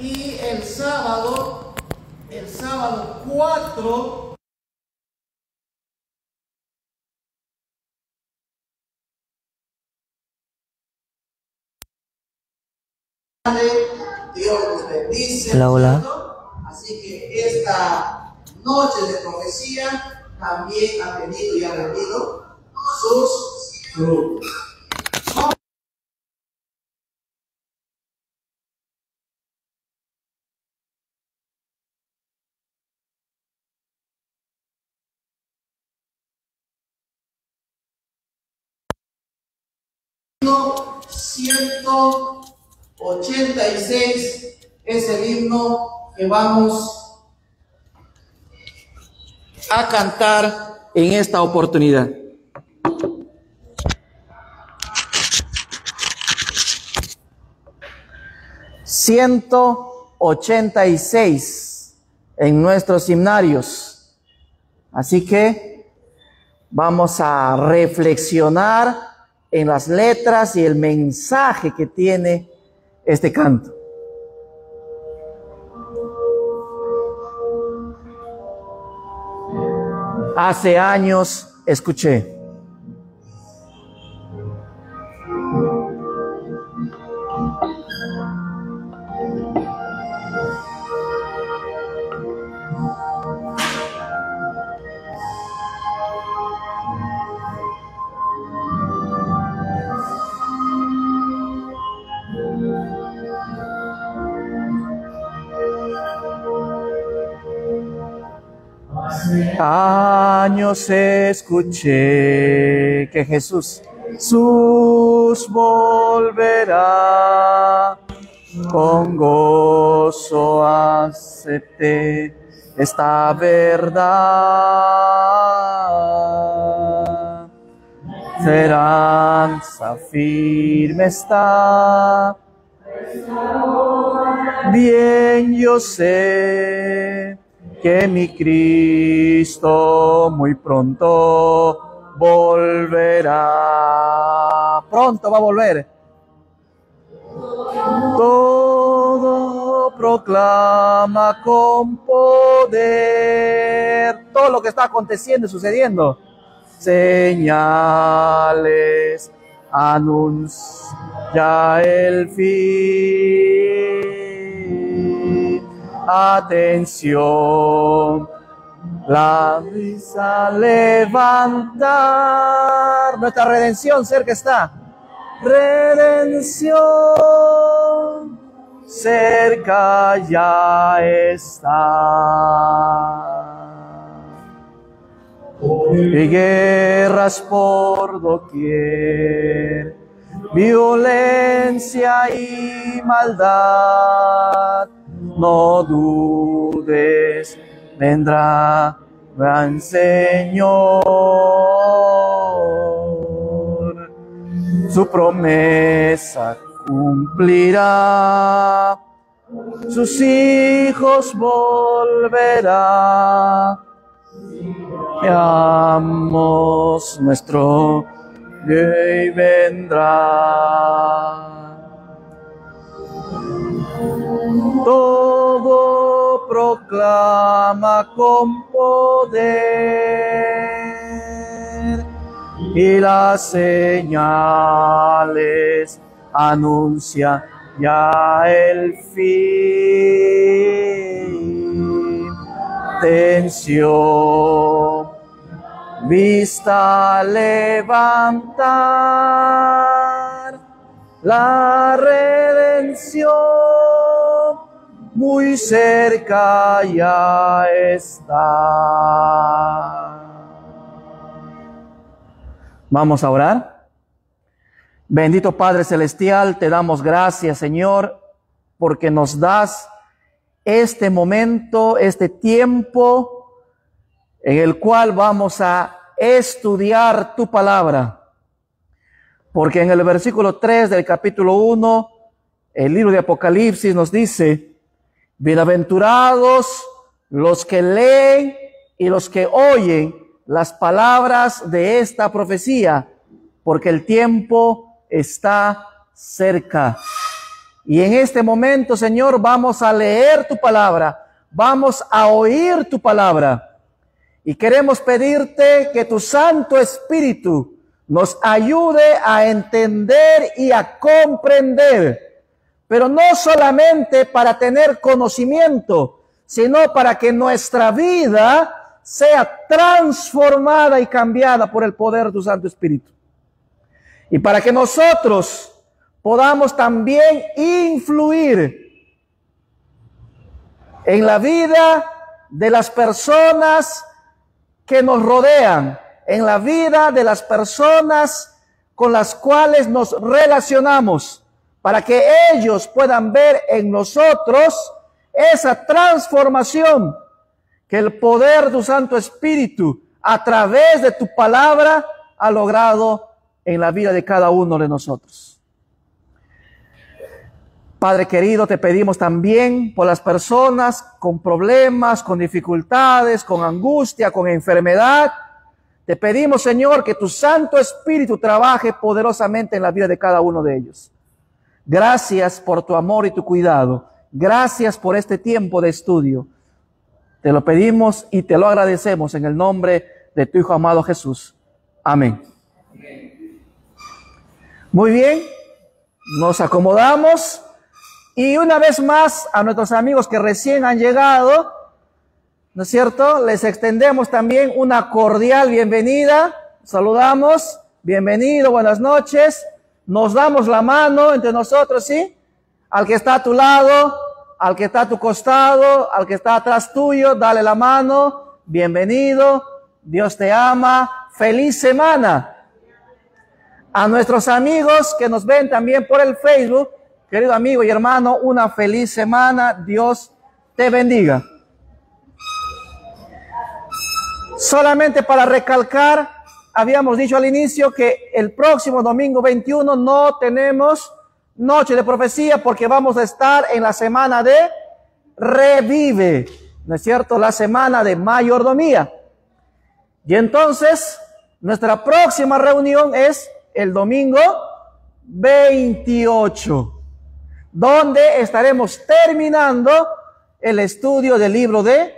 Y el sábado 4, Dios les bendice. Hola, hola. Así que esta noche de profecía también ha tenido y ha rendido sus frutos. Himno 186 es el himno que vamos a cantar en esta oportunidad. ...186 en nuestros himnarios. Así que vamos a reflexionar en las letras y el mensaje que tiene este canto. Hace años escuché: años escuché que Jesús volverá, con gozo acepté esta verdad. Esperanza firme está, bien yo sé que mi Cristo muy pronto volverá. Pronto va a volver. Todo proclama con poder todo lo que está aconteciendo y sucediendo. Señales anuncia el fin. Atención, la brisa levantar. Nuestra redención cerca está. Redención cerca ya está. Y guerras por doquier, violencia y maldad. No dudes, vendrá gran Señor. Su promesa cumplirá, sus hijos volverá. Veamos nuestro Rey vendrá. Todo proclama con poder y las señales anuncia ya el fin. Atención, vista levantar, la redención muy cerca ya está. Vamos a orar. Bendito Padre Celestial, te damos gracias, Señor, porque nos das este momento, este tiempo en el cual vamos a estudiar tu palabra. Porque en el versículo 3 del capítulo 1, el libro de Apocalipsis nos dice: bienaventurados los que leen y los que oyen las palabras de esta profecía, porque el tiempo está cerca. Y en este momento, Señor, vamos a leer tu palabra, vamos a oír tu palabra. Y queremos pedirte que tu Santo Espíritu nos ayude a entender y a comprender, pero no solamente para tener conocimiento, sino para que nuestra vida sea transformada y cambiada por el poder de tu Santo Espíritu. Y para que nosotros podamos también influir en la vida de las personas que nos rodean, en la vida de las personas con las cuales nos relacionamos, para que ellos puedan ver en nosotros esa transformación que el poder de tu Santo Espíritu a través de tu palabra ha logrado en la vida de cada uno de nosotros. Padre querido, te pedimos también por las personas con problemas, con dificultades, con angustia, con enfermedad. Te pedimos, Señor, que tu Santo Espíritu trabaje poderosamente en la vida de cada uno de ellos. Gracias por tu amor y tu cuidado. Gracias por este tiempo de estudio. Te lo pedimos y te lo agradecemos en el nombre de tu Hijo amado Jesús. Amén. Muy bien, nos acomodamos. Y una vez más a nuestros amigos que recién han llegado, ¿no es cierto? Les extendemos también una cordial bienvenida. Saludamos, bienvenido, buenas noches. Nos damos la mano entre nosotros, ¿sí? Al que está a tu lado, al que está a tu costado, al que está atrás tuyo, dale la mano. Bienvenido, Dios te ama. Feliz semana. A nuestros amigos que nos ven también por el Facebook, querido amigo y hermano, una feliz semana. Dios te bendiga. Solamente para recalcar, habíamos dicho al inicio que el próximo domingo 21 no tenemos noche de profecía porque vamos a estar en la semana de Revive, ¿no es cierto? La semana de mayordomía. Y entonces, nuestra próxima reunión es el domingo 28. Donde estaremos terminando el estudio del libro de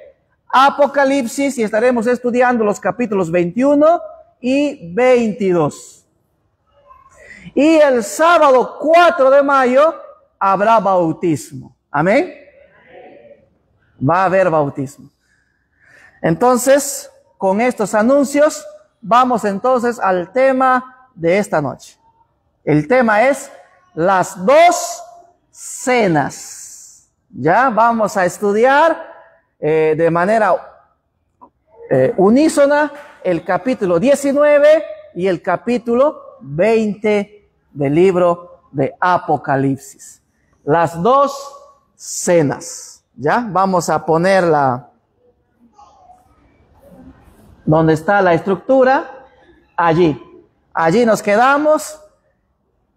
Apocalipsis y estaremos estudiando los capítulos 21 y 22. Y el sábado 4 de mayo habrá bautismo. Amén. Va a haber bautismo. Entonces, con estos anuncios, vamos entonces al tema de esta noche. El tema es las dos cenas. Ya vamos a estudiar de manera unísona el capítulo 19 y el capítulo 20 del libro de Apocalipsis. Las dos cenas. Ya vamos a ponerla donde está la estructura. Allí nos quedamos.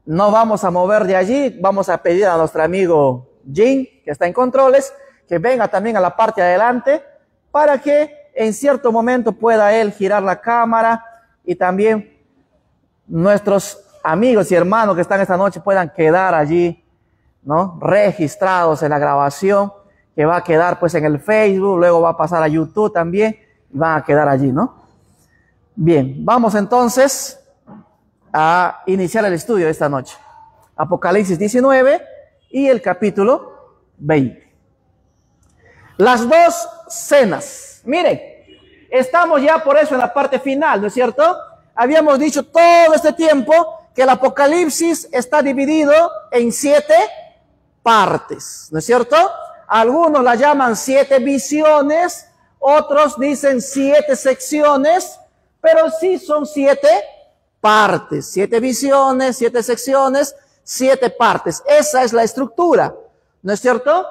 No vamos a mover de allí. Vamos a pedir a nuestro amigo Jim, que está en controles, que venga también a la parte de adelante para que en cierto momento pueda él girar la cámara y también nuestros amigos y hermanos que están esta noche puedan quedar allí, ¿no? Registrados en la grabación que va a quedar pues en el Facebook, luego va a pasar a YouTube también y van a quedar allí, ¿no? Bien, vamos entonces a iniciar el estudio de esta noche. Apocalipsis 19 y el capítulo 20. Las dos cenas. Miren, estamos ya por eso en la parte final, ¿no es cierto? Habíamos dicho todo este tiempo que el Apocalipsis está dividido en 7 partes, ¿no es cierto? Algunos la llaman 7 visiones, otros dicen 7 secciones, pero sí son 7 partes, 7 visiones, 7 secciones, 7 partes. Esa es la estructura, ¿no es cierto?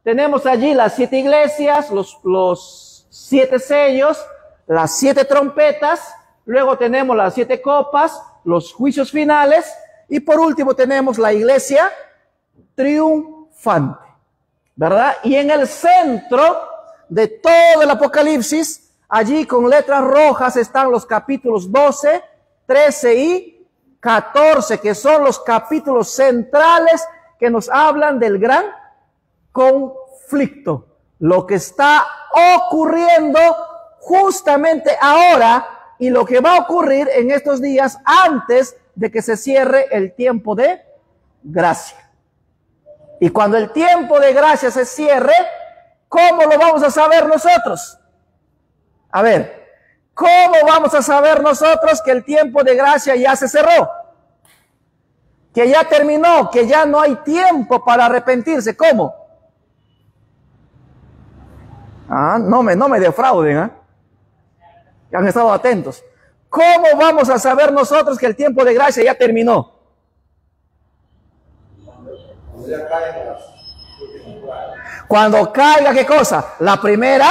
Tenemos allí las 7 iglesias, los 7 sellos, las 7 trompetas, luego tenemos las 7 copas, los juicios finales, y por último tenemos la iglesia triunfante, ¿verdad? Y en el centro de todo el Apocalipsis, allí con letras rojas están los capítulos 12, 13 y 14, que son los capítulos centrales que nos hablan del gran conflicto, lo que está ocurriendo justamente ahora y lo que va a ocurrir en estos días antes de que se cierre el tiempo de gracia. Y cuando el tiempo de gracia se cierre, ¿cómo lo vamos a saber nosotros? A ver, ¿cómo vamos a saber nosotros que el tiempo de gracia ya se cerró? Que ya terminó, que ya no hay tiempo para arrepentirse. ¿Cómo? No me defrauden, ¿eh? Han estado atentos. ¿Cómo vamos a saber nosotros que el tiempo de gracia ya terminó? Cuando caiga, ¿qué cosa? La primera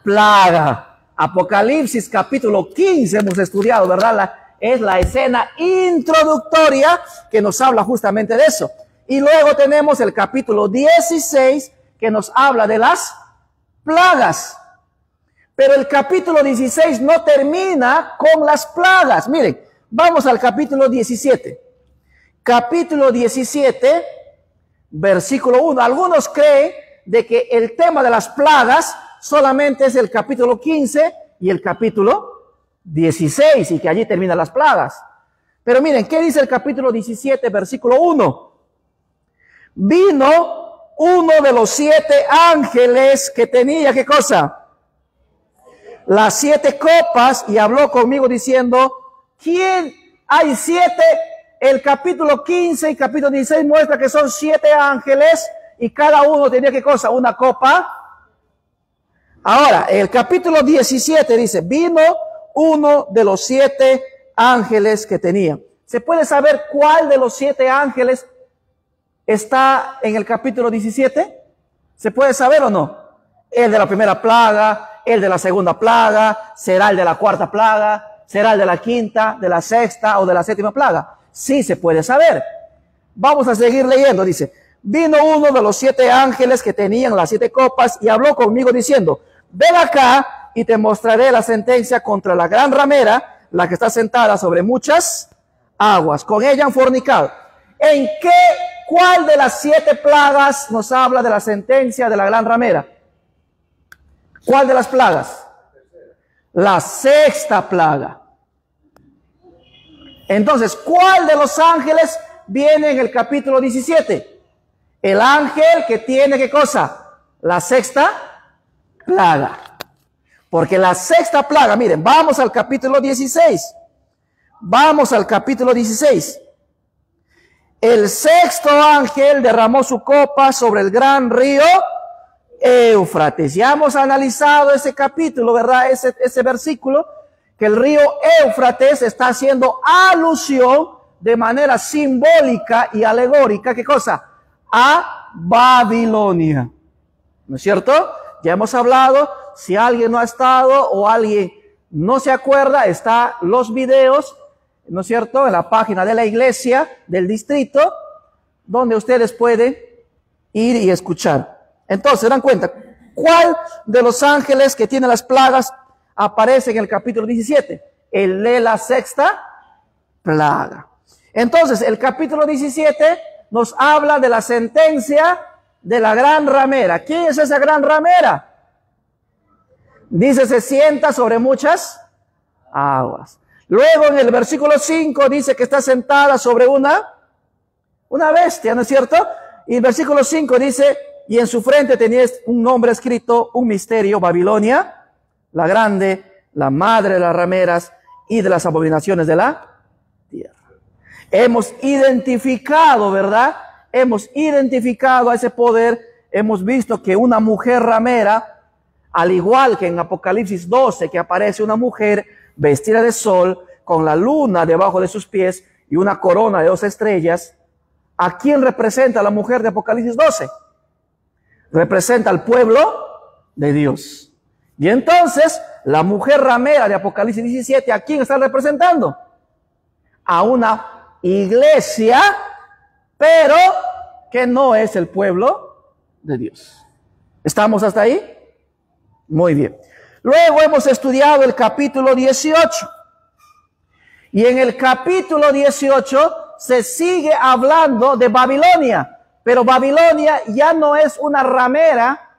plaga. Apocalipsis capítulo 15 hemos estudiado, ¿verdad? Es la escena introductoria que nos habla justamente de eso. Y luego tenemos el capítulo 16 que nos habla de las plagas. Pero el capítulo 16 no termina con las plagas. Miren, vamos al capítulo 17. Capítulo 17, versículo 1. Algunos creen de que el tema de las plagas solamente es el capítulo 15 y el capítulo 16 y que allí terminan las plagas. Pero miren, ¿qué dice el capítulo 17, versículo 1? Vino uno de los 7 ángeles que tenía, ¿qué cosa? Las 7 copas, y habló conmigo diciendo, ¿quién? Hay 7, el capítulo 15 y capítulo 16 muestra que son 7 ángeles y cada uno tenía, ¿qué cosa? Una copa. Ahora, el capítulo 17 dice, vino uno de los 7 ángeles que tenía. ¿Se puede saber cuál de los 7 ángeles está en el capítulo 17? ¿Se puede saber o no? El de la primera plaga, el de la segunda plaga, será el de la cuarta plaga, será el de la quinta, de la sexta o de la séptima plaga. Sí se puede saber. Vamos a seguir leyendo. Dice, vino uno de los 7 ángeles que tenían las 7 copas y habló conmigo diciendo, ven acá y te mostraré la sentencia contra la gran ramera, la que está sentada sobre muchas aguas. Con ella han fornicado. ¿Cuál de las 7 plagas nos habla de la sentencia de la gran ramera? ¿Cuál de las plagas? La sexta plaga. Entonces, ¿cuál de los ángeles viene en el capítulo 17? El ángel que tiene, ¿qué cosa? La sexta plaga. Porque la sexta plaga, miren, vamos al capítulo 16. Vamos al capítulo 16. El sexto ángel derramó su copa sobre el gran río Éufrates. Ya hemos analizado ese capítulo, ¿verdad? Ese versículo, que el río Éufrates está haciendo alusión de manera simbólica y alegórica, ¿qué cosa? A Babilonia. ¿No es cierto? Ya hemos hablado, si alguien no ha estado o alguien no se acuerda, está los videos, ¿no es cierto?, en la página de la iglesia del distrito, donde ustedes pueden ir y escuchar. Entonces, ¿se dan cuenta? ¿Cuál de los ángeles que tiene las plagas aparece en el capítulo 17? El de la sexta plaga. Entonces, el capítulo 17 nos habla de la sentencia de la gran ramera. ¿Quién es esa gran ramera? Dice, se sienta sobre muchas aguas. Luego en el versículo 5 dice que está sentada sobre una bestia, ¿no es cierto? Y el versículo 5 dice, y en su frente tenía un nombre escrito, un misterio, Babilonia, la grande, la madre de las rameras y de las abominaciones de la tierra. Hemos identificado, ¿verdad? Hemos identificado a ese poder, hemos visto que una mujer ramera, al igual que en Apocalipsis 12, que aparece una mujer vestida de sol, con la luna debajo de sus pies y una corona de 2 estrellas, ¿a quién representa la mujer de Apocalipsis 12? Representa al pueblo de Dios. Y entonces, la mujer ramera de Apocalipsis 17, ¿a quién está representando? A una iglesia, pero que no es el pueblo de Dios. ¿Estamos hasta ahí? Muy bien. Luego hemos estudiado el capítulo 18. Y en el capítulo 18 se sigue hablando de Babilonia. Pero Babilonia ya no es una ramera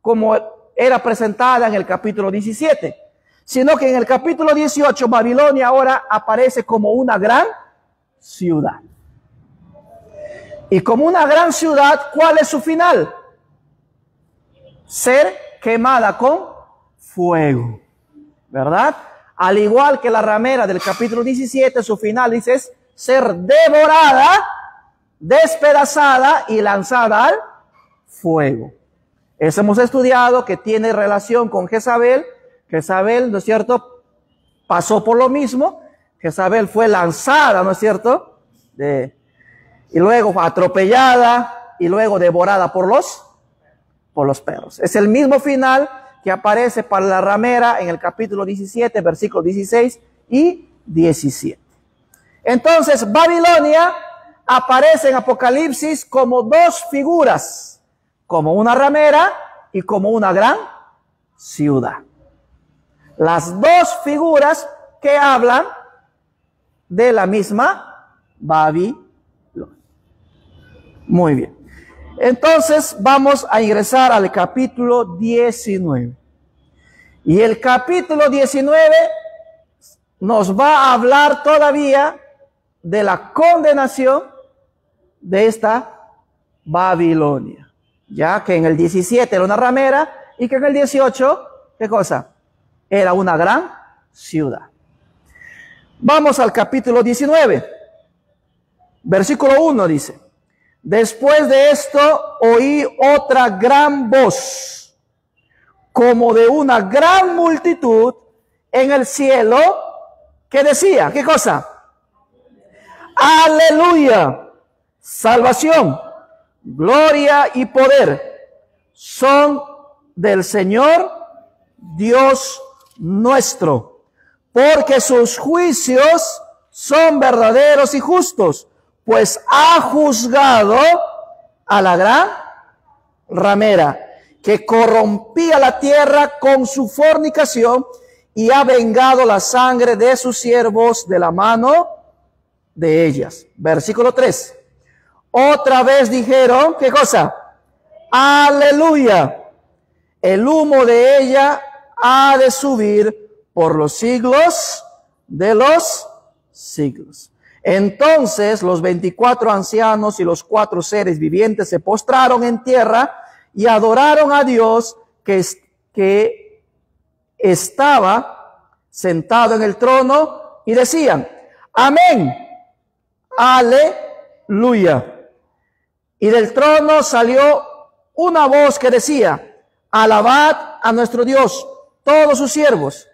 como era presentada en el capítulo 17, sino que en el capítulo 18 Babilonia ahora aparece como una gran ciudad. Y como una gran ciudad, ¿cuál es su final? Ser quemada con fuego, ¿verdad? Al igual que la ramera del capítulo 17, su final dice es ser devorada, despedazada y lanzada al fuego. Eso hemos estudiado que tiene relación con Jezabel. Jezabel, ¿no es cierto?, pasó por lo mismo. Jezabel fue lanzada, ¿no es cierto?, y luego fue atropellada y luego devorada por los perros. Es el mismo final que aparece para la ramera en el capítulo 17, versículos 16 y 17. Entonces, Babilonia aparece en Apocalipsis como dos figuras, como una ramera y como una gran ciudad. Las dos figuras que hablan de la misma Babilonia. Muy bien. Entonces vamos a ingresar al capítulo 19. Y el capítulo 19 nos va a hablar todavía de la condenación de esta Babilonia. Ya que en el 17 era una ramera y que en el 18, ¿qué cosa? Era una gran ciudad. Vamos al capítulo 19. Versículo 1 dice: después de esto oí otra gran voz, como de una gran multitud en el cielo, que decía, ¿qué cosa? Aleluya, salvación, gloria y poder son del Señor Dios nuestro, porque sus juicios son verdaderos y justos, pues ha juzgado a la gran ramera, que corrompía la tierra con su fornicación, y ha vengado la sangre de sus siervos de la mano de ellas. Versículo 3. Otra vez dijeron, ¿qué cosa? Aleluya. El humo de ella ha de subir por los siglos de los siglos. Entonces los 24 ancianos y los 4 seres vivientes se postraron en tierra y adoraron a Dios que estaba sentado en el trono, y decían, amén, aleluya. Y del trono salió una voz que decía, alabad a nuestro Dios, todos sus siervos,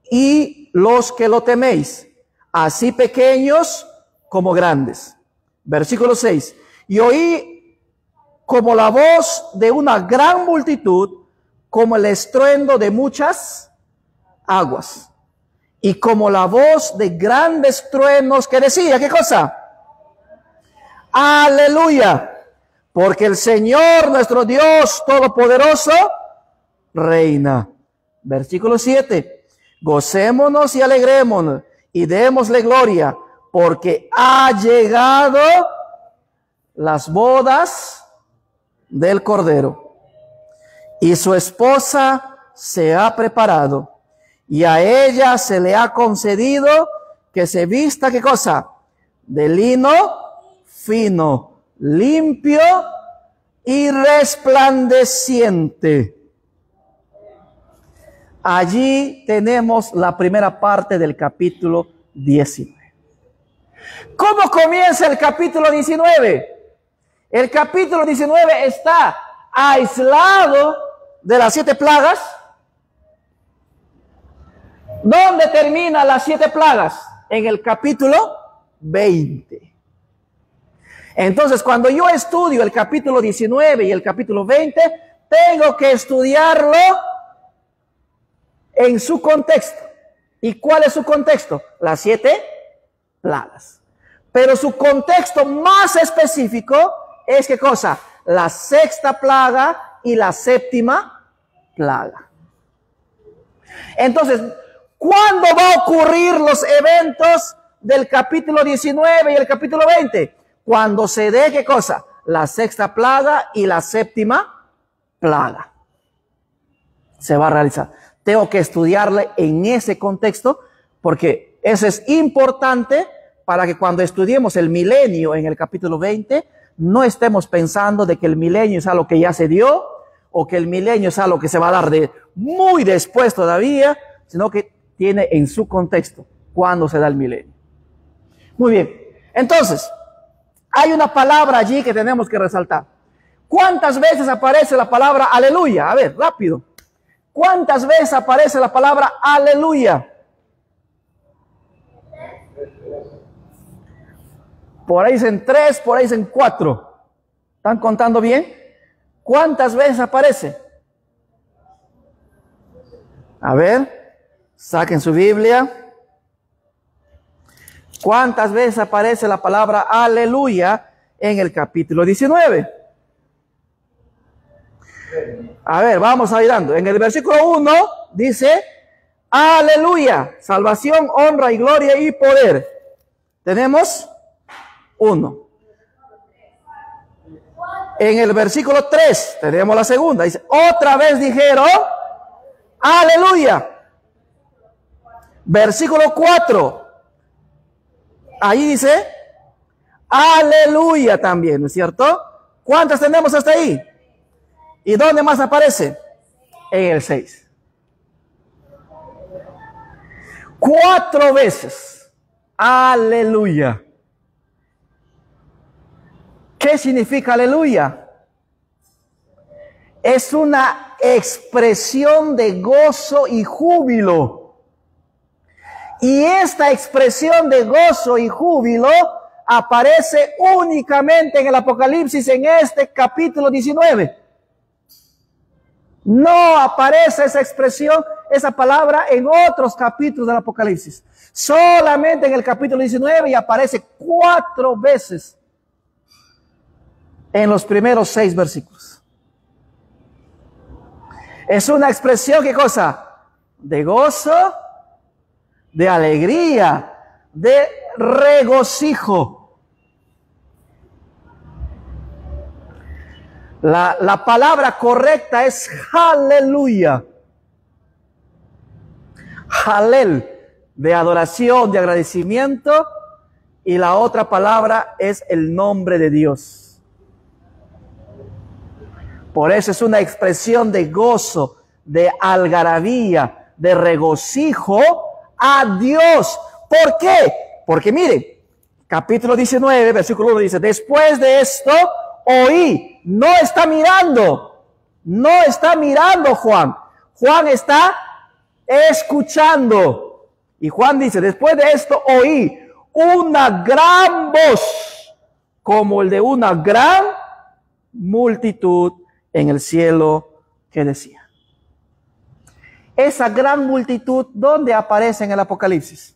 y los que lo teméis, así pequeños como grandes. Versículo 6. Y oí como la voz de una gran multitud, como el estruendo de muchas aguas, y como la voz de grandes truenos que decía, ¿qué cosa? Aleluya, porque el Señor nuestro Dios Todopoderoso reina. Versículo 7. Gocémonos y alegrémonos y démosle gloria, porque ha llegado las bodas del Cordero, y su esposa se ha preparado, y a ella se le ha concedido que se vista, ¿qué cosa? De lino fino, limpio y resplandeciente. Allí tenemos la primera parte del capítulo 19. ¿Cómo comienza el capítulo 19? El capítulo 19 está aislado de las 7 plagas. ¿Dónde termina las 7 plagas? En el capítulo 20. Entonces, cuando yo estudio el capítulo 19 y el capítulo 20, tengo que estudiarlo en su contexto. ¿Y cuál es su contexto? Las 7 plagas. Pero su contexto más específico es, ¿qué cosa? La 6ª plaga y la 7ª plaga. Entonces, ¿cuándo va a ocurrir los eventos del capítulo 19 y el capítulo 20? Cuando se dé, ¿qué cosa? la sexta plaga y la séptima plaga. Se va a realizar. Tengo que estudiarle en ese contexto porque eso es importante para que cuando estudiemos el milenio en el capítulo 20, no estemos pensando de que el milenio es algo que ya se dio o que el milenio es algo que se va a dar de muy después todavía, sino que tiene en su contexto cuando se da el milenio. Muy bien. Entonces, hay una palabra allí que tenemos que resaltar. ¿Cuántas veces aparece la palabra aleluya? A ver, rápido. ¿Cuántas veces aparece la palabra aleluya? Por ahí dicen 3, por ahí dicen 4. ¿Están contando bien? ¿Cuántas veces aparece? A ver, saquen su Biblia. ¿Cuántas veces aparece la palabra aleluya en el capítulo 19? A ver, vamos a ir dando. En el versículo 1 dice, aleluya, salvación, honra y gloria y poder. Tenemos 1. En el versículo 3 tenemos la segunda. Dice, otra vez dijeron, aleluya. Versículo 4. Ahí dice, aleluya también, ¿no es cierto? ¿Cuántas tenemos hasta ahí? ¿Y dónde más aparece? En el 6. 4 veces. Aleluya. ¿Qué significa aleluya? Es una expresión de gozo y júbilo. Y esta expresión de gozo y júbilo aparece únicamente en el Apocalipsis en este capítulo 19. No aparece esa expresión, esa palabra en otros capítulos del Apocalipsis. Solamente en el capítulo 19 y aparece 4 veces en los primeros 6 versículos. Es una expresión, ¿qué cosa? De gozo, de alegría, de regocijo. La palabra correcta es aleluya. Halel, de adoración, de agradecimiento. Y la otra palabra es el nombre de Dios. Por eso es una expresión de gozo, de algarabía, de regocijo a Dios. ¿Por qué? Porque miren, capítulo 19, versículo 1 dice, después de esto oí. No está mirando Juan. Juan está escuchando. Y Juan dice, después de esto oí una gran voz, como el de una gran multitud en el cielo, que decía. Esa gran multitud, ¿dónde aparece en el Apocalipsis?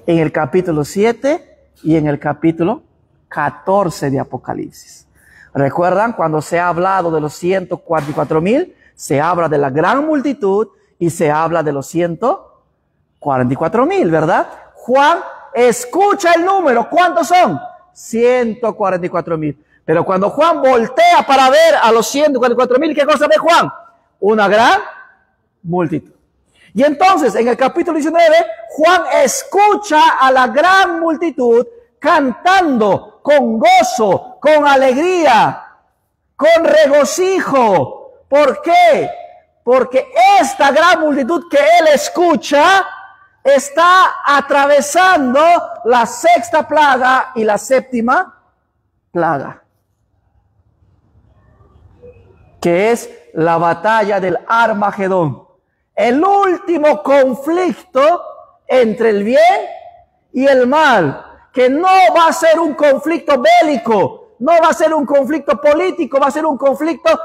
En el capítulo 7 y en el capítulo 14 de Apocalipsis. ¿Recuerdan cuando se ha hablado de los 144,000? Se habla de la gran multitud y se habla de los 144,000, ¿verdad? Juan escucha el número. ¿Cuántos son? 144,000. Pero cuando Juan voltea para ver a los 144,000, ¿qué cosa ve Juan? Una gran multitud. Y entonces, en el capítulo 19, Juan escucha a la gran multitud cantando con gozo, con alegría, con regocijo. ¿Por qué? Porque esta gran multitud que él escucha está atravesando la sexta plaga y la séptima plaga, que es la batalla del Armagedón, el último conflicto entre el bien y el mal, que no va a ser un conflicto bélico, no va a ser un conflicto político, va a ser un conflicto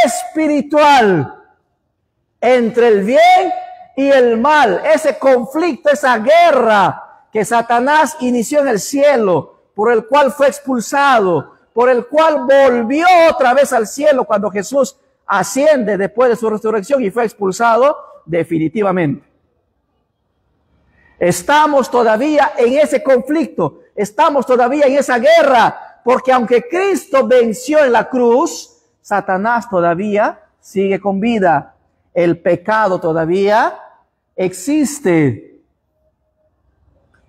espiritual entre el bien y el mal. Ese conflicto, esa guerra que Satanás inició en el cielo, por el cual fue expulsado, por el cual volvió otra vez al cielo cuando Jesús asciende después de su resurrección y fue expulsado definitivamente. Estamos todavía en ese conflicto Estamos todavía en esa guerra, porque aunque Cristo venció en la cruz, Satanás todavía sigue con vida. El pecado todavía existe.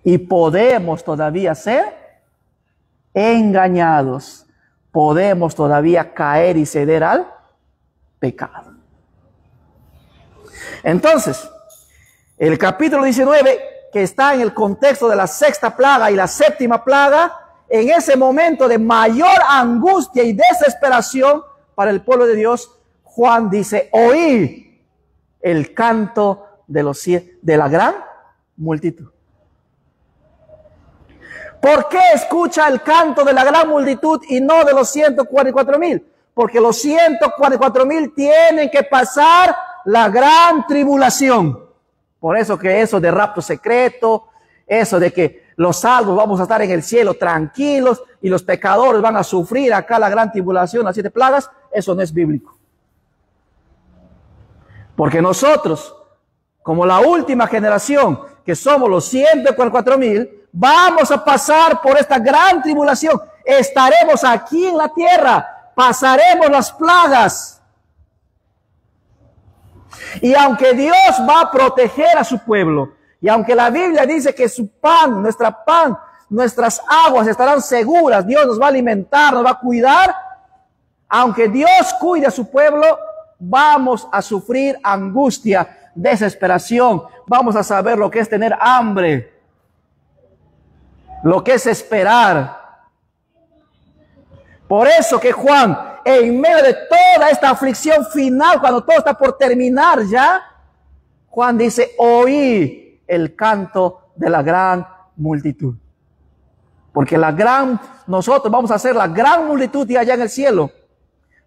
Y podemos todavía ser engañados. Podemos todavía caer y ceder al pecado. Entonces, el capítulo 19, que está en el contexto de la sexta plaga y la séptima plaga, en ese momento de mayor angustia y desesperación para el pueblo de Dios, Juan dice: oí el canto de la gran multitud. ¿Por qué escucha el canto de la gran multitud y no de los 144,000? Porque los 144,000 tienen que pasar la gran tribulación. Por eso que eso de rapto secreto, eso de que los salvos vamos a estar en el cielo tranquilos y los pecadores van a sufrir acá la gran tribulación, las 7 plagas, eso no es bíblico. Porque nosotros, como la última generación, que somos los 144,000, vamos a pasar por esta gran tribulación. Estaremos aquí en la tierra, pasaremos las plagas. Y aunque Dios va a proteger a su pueblo, y aunque la Biblia dice que su pan, nuestras aguas estarán seguras, Dios nos va a alimentar, nos va a cuidar, aunque Dios cuide a su pueblo, vamos a sufrir angustia, desesperación, vamos a saber lo que es tener hambre, lo que es esperar. Por eso que Juan, en medio de toda esta aflicción final, cuando todo está por terminar ya, Juan dice: oí el canto de la gran multitud. Porque nosotros vamos a ser la gran multitud de allá en el cielo.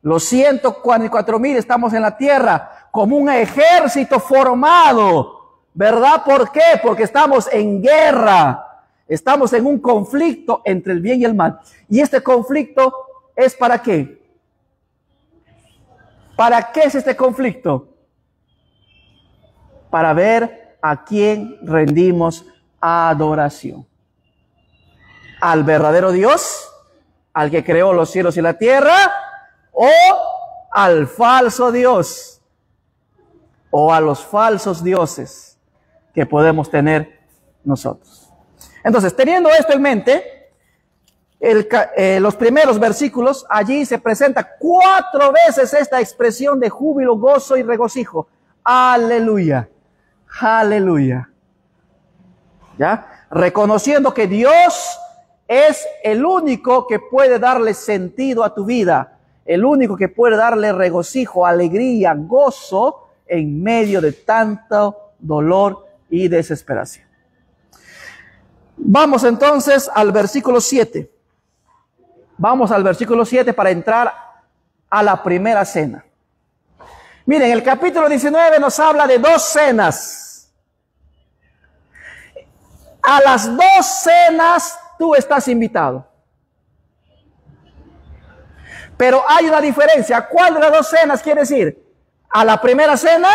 Los 144,000 estamos en la tierra como un ejército formado, ¿verdad? ¿Por qué? Porque estamos en guerra. Estamos en un conflicto entre el bien y el mal. ¿Y este conflicto es para qué? ¿Para qué es este conflicto? Para ver a quién rendimos adoración. ¿Al verdadero Dios? ¿Al que creó los cielos y la tierra? ¿O al falso Dios? ¿O a los falsos dioses que podemos tener nosotros? Entonces, teniendo esto en mente, los primeros versículos, allí se presenta 4 veces esta expresión de júbilo, gozo y regocijo. Aleluya, aleluya. ¿Ya? Reconociendo que Dios es el único que puede darle sentido a tu vida, el único que puede darle regocijo, alegría, gozo en medio de tanto dolor y desesperación. Vamos entonces al versículo 7. Vamos al versículo 7 para entrar a la primera cena. Miren, el capítulo 19 nos habla de 2 cenas. A las 2 cenas tú estás invitado. Pero hay una diferencia. ¿A cuál de las 2 cenas quiere decir? ¿A la primera cena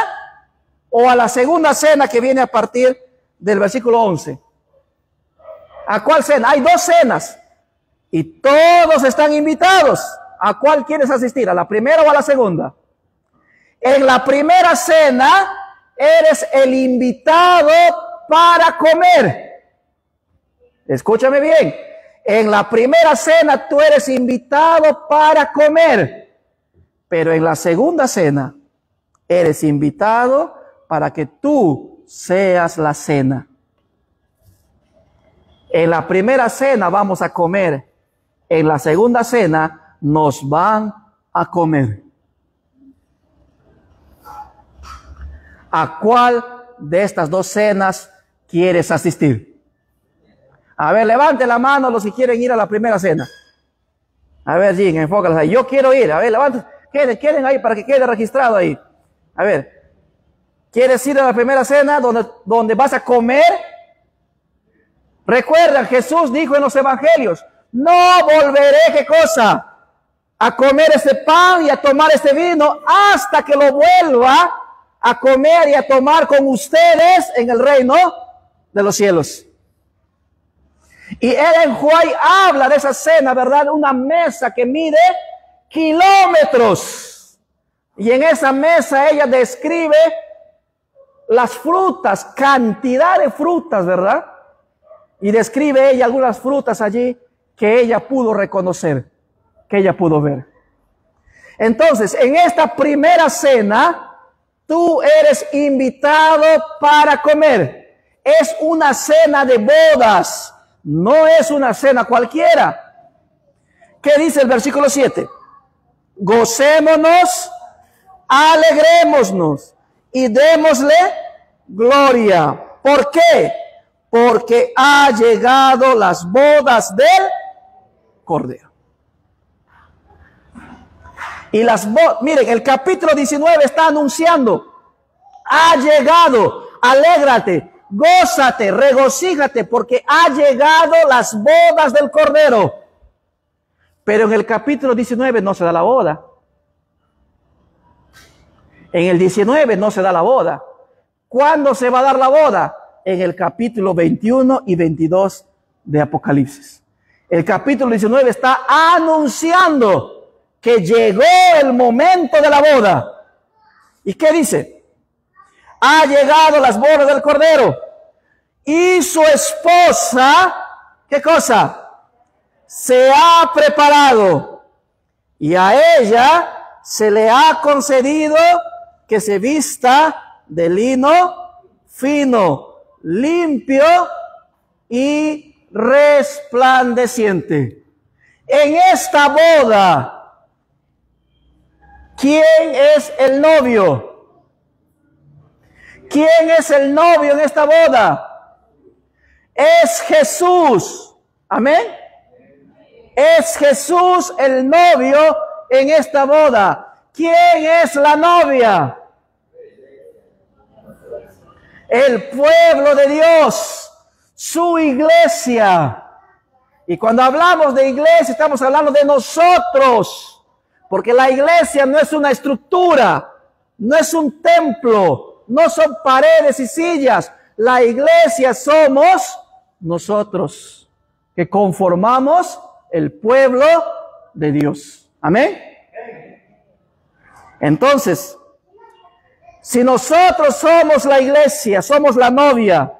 o a la segunda cena que viene a partir del versículo 11? ¿A cuál cena? Hay 2 cenas y todos están invitados. ¿A cuál quieres asistir? ¿A la primera o a la segunda? En la primera cena eres el invitado para comer. Escúchame bien. En la primera cena tú eres invitado para comer. Pero en la segunda cena eres invitado para que tú seas la cena. En la primera cena vamos a comer. En la segunda cena nos van a comer. ¿A cuál de estas 2 cenas quieres asistir? A ver, levante la mano los que quieren ir a la primera cena. A ver, Jim, enfócalas ahí. Yo quiero ir. A ver, levante. Queden ahí para que quede registrado ahí. A ver. ¿Quieres ir a la primera cena donde vas a comer? Recuerda, Jesús dijo en los evangelios: no volveré, ¿qué cosa? A comer este pan y a tomar este vino hasta que lo vuelva a comer y a tomar con ustedes en el reino de los cielos. Y Ellen White habla de esa cena, ¿verdad? Una mesa que mide kilómetros. Y en esa mesa ella describe las frutas, cantidad de frutas, ¿verdad? Y describe ella algunas frutas allí que ella pudo reconocer, que ella pudo ver. Entonces, en esta primera cena, tú eres invitado para comer. Es una cena de bodas, no es una cena cualquiera. ¿Qué dice el versículo 7? Gocémonos, alegrémonos y démosle gloria. ¿Por qué? Porque ha llegado las bodas del Cordero. Y las bodas, miren, el capítulo 19 está anunciando, ha llegado, alégrate, gózate, regocíjate, porque ha llegado las bodas del Cordero. Pero en el capítulo 19 no se da la boda. En el 19 no se da la boda. ¿Cuándo se va a dar la boda? En el capítulo 21 y 22 de Apocalipsis. El capítulo 19 está anunciando que llegó el momento de la boda. ¿Y qué dice? Ha llegado las bodas del Cordero. Y su esposa, ¿qué cosa? Se ha preparado. Y a ella se le ha concedido que se vista de lino fino, limpio y resplandeciente. En esta boda, ¿quién es el novio? ¿Quién es el novio en esta boda? Es Jesús. Amén. Es Jesús el novio en esta boda. ¿Quién es la novia? El pueblo de Dios, su iglesia. Y cuando hablamos de iglesia, estamos hablando de nosotros. Porque la iglesia no es una estructura, no es un templo, no son paredes y sillas. La iglesia somos nosotros, que conformamos el pueblo de Dios. Amén. Entonces, si nosotros somos la iglesia, somos la novia,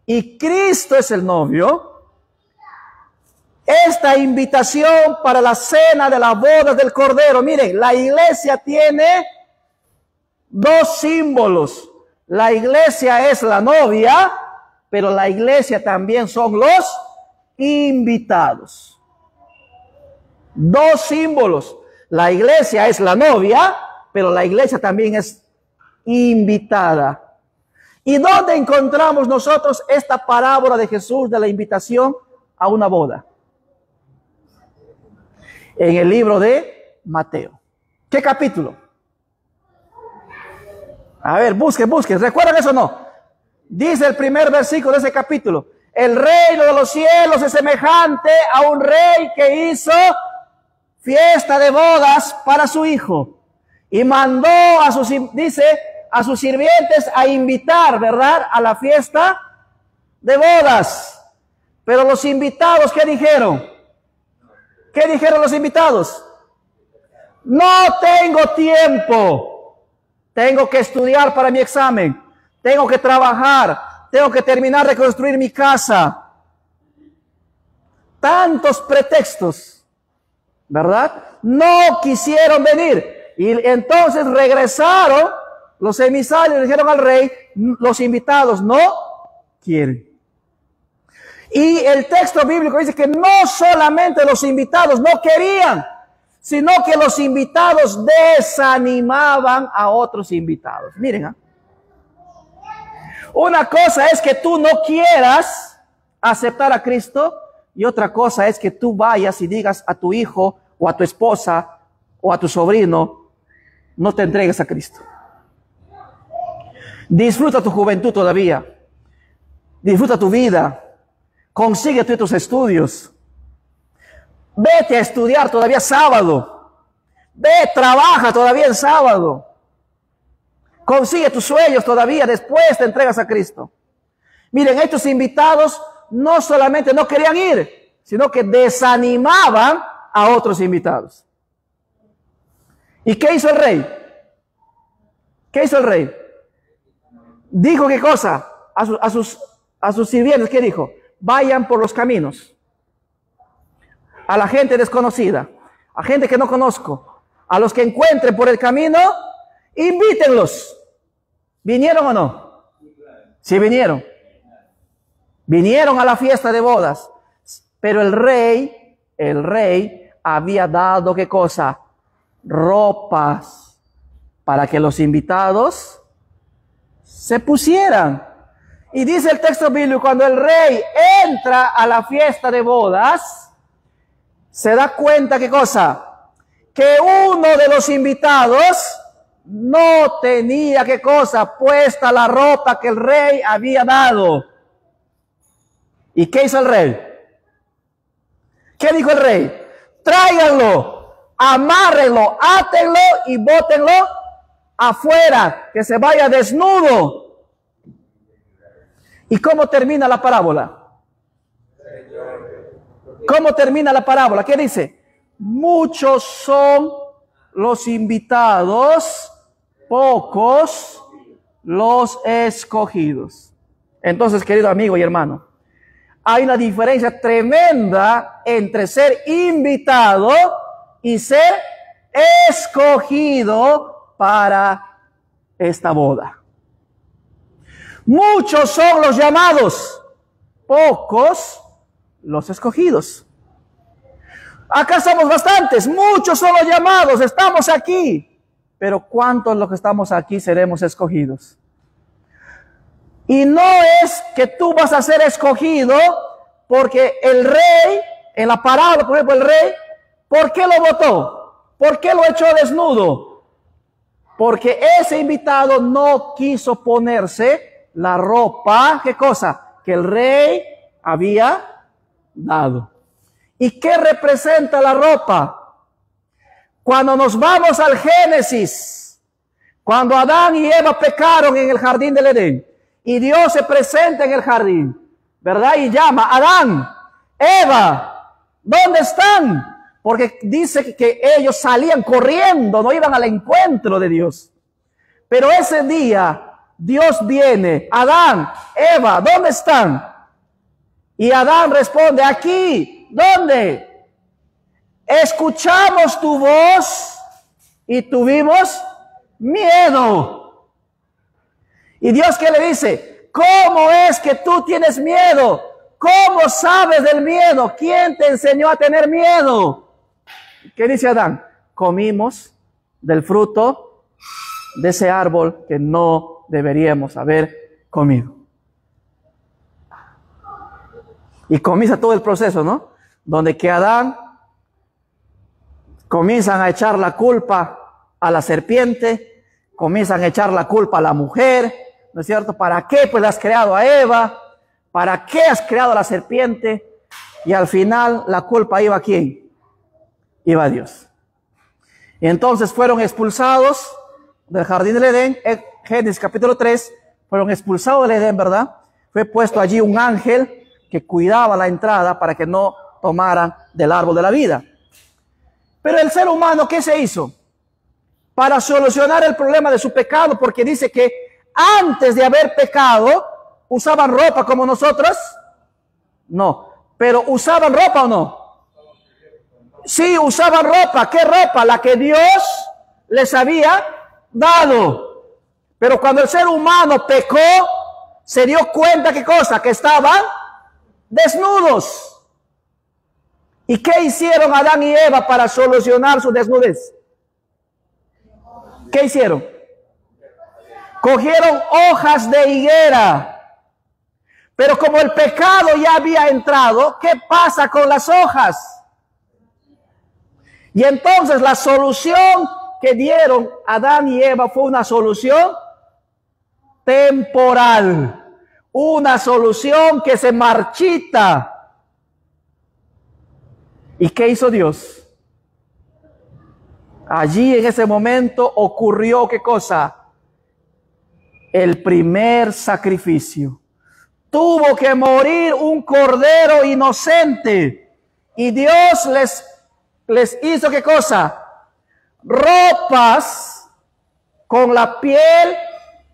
y Cristo es el novio, esta invitación para la cena de la boda del Cordero, miren, la iglesia tiene dos símbolos. La iglesia es la novia, pero la iglesia también son los invitados. Dos símbolos. La iglesia es la novia, pero la iglesia también es invitada. ¿Y dónde encontramos nosotros esta parábola de Jesús de la invitación a una boda? En el libro de Mateo. ¿Qué capítulo? A ver, busquen. ¿Recuerdan eso o no? Dice el primer versículo de ese capítulo: el reino de los cielos es semejante a un rey que hizo fiesta de bodas para su hijo. Y mandó a sus sirvientes a invitar, ¿verdad?, a la fiesta de bodas. Pero los invitados, ¿qué dijeron? ¿Qué dijeron los invitados? No tengo tiempo. Tengo que estudiar para mi examen. Tengo que trabajar. Tengo que terminar de construir mi casa. Tantos pretextos, ¿verdad? No quisieron venir. Y entonces regresaron los emisarios y dijeron al rey: los invitados no quieren. Y el texto bíblico dice que no solamente los invitados no querían, sino que los invitados desanimaban a otros invitados. Miren, una cosa es que tú no quieras aceptar a Cristo, y otra cosa es que tú vayas y digas a tu hijo o a tu esposa o a tu sobrino: no te entregues a Cristo. Disfruta tu juventud todavía. Disfruta tu vida. Consigue tus estudios. Vete a estudiar todavía sábado. Ve, trabaja todavía el sábado. Consigue tus sueños todavía. Después te entregas a Cristo. Miren, estos invitados no solamente no querían ir, sino que desanimaban a otros invitados. ¿Y qué hizo el rey? ¿Qué hizo el rey? Dijo qué cosa a sus sirvientes, ¿qué dijo? Vayan por los caminos. A la gente desconocida, a gente que no conozco, a los que encuentren por el camino, invítenlos. ¿Vinieron o no? Sí vinieron. Vinieron a la fiesta de bodas. Pero el rey había dado ¿qué cosa? Ropas para que los invitados se pusieran. Y dice el texto bíblico, cuando el rey entra a la fiesta de bodas, se da cuenta ¿qué cosa? Que uno de los invitados no tenía ¿qué cosa? Puesta la ropa que el rey había dado. ¿Y qué hizo el rey? ¿Qué dijo el rey? Tráiganlo, amárrenlo, átenlo y bótenlo afuera, que se vaya desnudo. ¿Y cómo termina la parábola? ¿Cómo termina la parábola? ¿Qué dice? Muchos son los invitados, pocos los escogidos. Entonces, querido amigo y hermano, hay una diferencia tremenda entre ser invitado y ser escogido para esta boda. Muchos son los llamados, pocos los escogidos. Acá somos bastantes, muchos son los llamados, estamos aquí, pero ¿cuántos los que estamos aquí seremos escogidos? Y no es que tú vas a ser escogido porque el rey, en la parábola, por ejemplo, el rey, ¿por qué lo votó? ¿Por qué lo echó desnudo? Porque ese invitado no quiso ponerse la ropa, ¿qué cosa? Que el rey había dado. ¿Y qué representa la ropa? Cuando nos vamos al Génesis, cuando Adán y Eva pecaron en el jardín del Edén, y Dios se presenta en el jardín, ¿verdad? Y llama, Adán, Eva, ¿dónde están? Porque dice que ellos salían corriendo, no iban al encuentro de Dios. Pero ese día Dios viene, Adán, Eva, ¿dónde están? Y Adán responde, aquí, ¿dónde? Escuchamos tu voz y tuvimos miedo. Y Dios, ¿qué le dice? ¿Cómo es que tú tienes miedo? ¿Cómo sabes del miedo? ¿Quién te enseñó a tener miedo? ¿Qué dice Adán? Comimos del fruto de ese árbol que no deberíamos haber comido. Y comienza todo el proceso, ¿no? Donde que Adán comienzan a echar la culpa a la serpiente, comienzan a echar la culpa a la mujer, ¿no es cierto? ¿Para qué pues has creado a Eva? ¿Para qué has creado a la serpiente? Y al final la culpa iba a ¿quién? Iba a Dios. Y entonces fueron expulsados del jardín del Edén, en Génesis capítulo 3, fueron expulsados del Edén, ¿verdad? Fue puesto allí un ángel que cuidaba la entrada para que no tomaran del árbol de la vida. Pero el ser humano, ¿qué se hizo? Para solucionar el problema de su pecado, porque dice que antes de haber pecado, ¿usaban ropa como nosotros? No. ¿Pero usaban ropa o no? Sí, usaban ropa. ¿Qué ropa? La que Dios les había dado. Pero cuando el ser humano pecó, se dio cuenta, ¿qué cosa? Que estaban desnudos. ¿Y qué hicieron Adán y Eva para solucionar su desnudez? ¿Qué hicieron? Cogieron hojas de higuera. Pero como el pecado ya había entrado, ¿qué pasa con las hojas? Y entonces la solución que dieron Adán y Eva fue una solución temporal. Una solución que se marchita. ¿Y qué hizo Dios? Allí en ese momento ocurrió ¿qué cosa? El primer sacrificio. tuvo que morir un cordero inocente. Y Dios les hizo ¿qué cosa? Ropas con la piel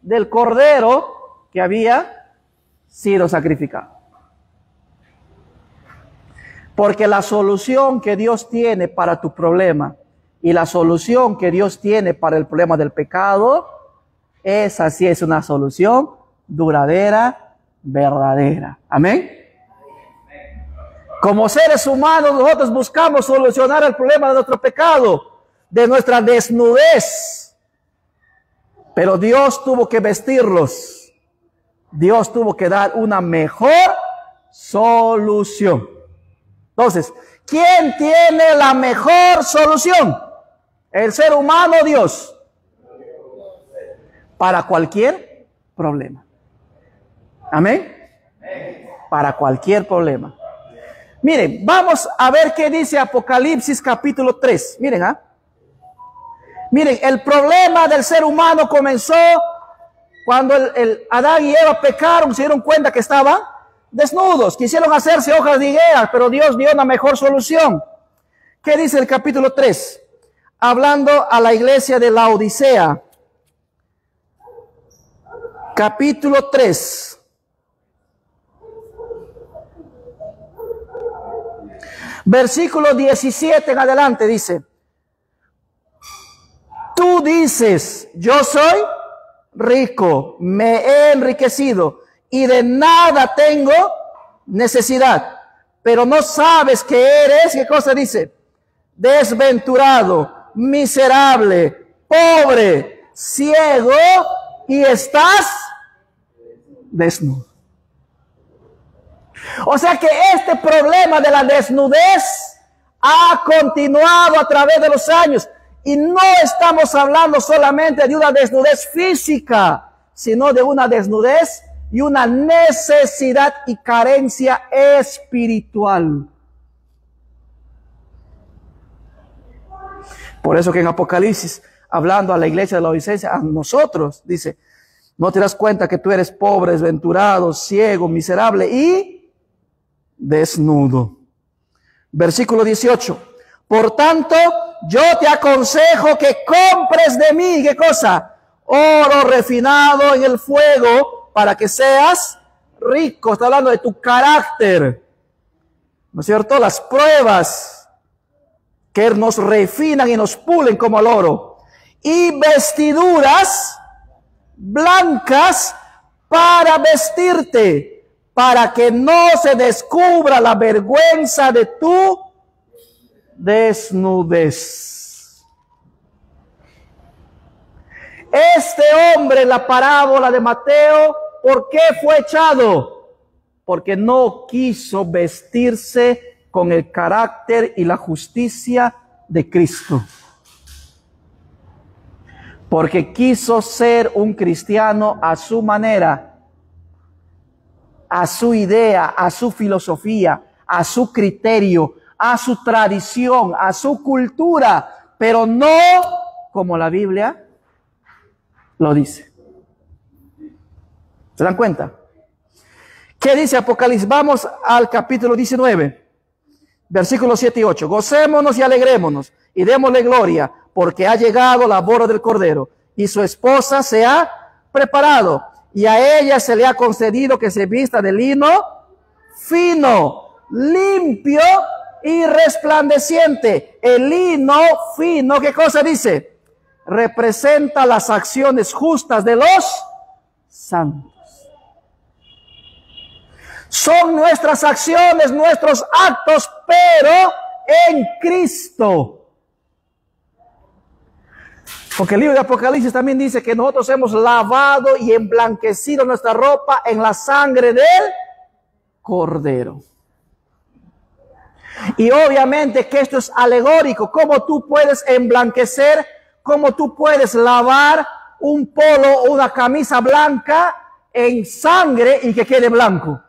del cordero que había sido sacrificado. Porque la solución que Dios tiene para tu problema y la solución que Dios tiene para el problema del pecado, esa sí es una solución duradera, verdadera. Amén. Como seres humanos nosotros buscamos solucionar el problema de nuestro pecado, de nuestra desnudez. Pero Dios tuvo que vestirlos. Dios tuvo que dar una mejor solución. Entonces, ¿quién tiene la mejor solución? ¿El ser humano o Dios? Para cualquier problema. Amén. Para cualquier problema. Miren, vamos a ver qué dice Apocalipsis capítulo 3. Miren, miren, el problema del ser humano comenzó cuando el Adán y Eva pecaron, se dieron cuenta que estaban desnudos, quisieron hacerse hojas de higuera, pero Dios dio una mejor solución. ¿Qué dice el capítulo 3? Hablando a la iglesia de Laodicea. Capítulo 3. Versículo 17 en adelante dice: tú dices, yo soy rico, me he enriquecido y de nada tengo necesidad, pero no sabes que eres, ¿qué cosa dice? Desventurado, miserable, pobre, ciego y estás desnudo. O sea que este problema de la desnudez ha continuado a través de los años. Y no estamos hablando solamente de una desnudez física, sino de una desnudez y una necesidad y carencia espiritual. Por eso que en Apocalipsis, hablando a la iglesia de la Laodicea, a nosotros, dice, no te das cuenta que tú eres pobre, desventurado, ciego, miserable y desnudo. Versículo 18. Por tanto, yo te aconsejo que compres de mí, ¿qué cosa? Oro refinado en el fuego para que seas rico. Está hablando de tu carácter, ¿no es cierto? Las pruebas que nos refinan y nos pulen como el oro. Y vestiduras blancas para vestirte, para que no se descubra la vergüenza de tu desnudez. Este hombre en la parábola de Mateo, ¿por qué fue echado? Porque no quiso vestirse con el carácter y la justicia de Cristo. Porque quiso ser un cristiano a su manera, a su idea, a su filosofía, a su criterio, a su tradición, a su cultura, pero no como la Biblia lo dice. ¿Se dan cuenta? ¿Qué dice Apocalipsis? Vamos al capítulo 19, versículos 7 y 8. Gocémonos y alegrémonos y démosle gloria, porque ha llegado la boda del Cordero y su esposa se ha preparado. Y a ella se le ha concedido que se vista de lino fino, limpio y resplandeciente. El lino fino, ¿qué cosa dice? Representa las acciones justas de los santos. Son nuestras acciones, nuestros actos, pero en Cristo. Porque el libro de Apocalipsis también dice que nosotros hemos lavado y emblanquecido nuestra ropa en la sangre del Cordero. Y obviamente que esto es alegórico. ¿Cómo tú puedes emblanquecer? ¿Cómo tú puedes lavar un polo o una camisa blanca en sangre y que quede blanco?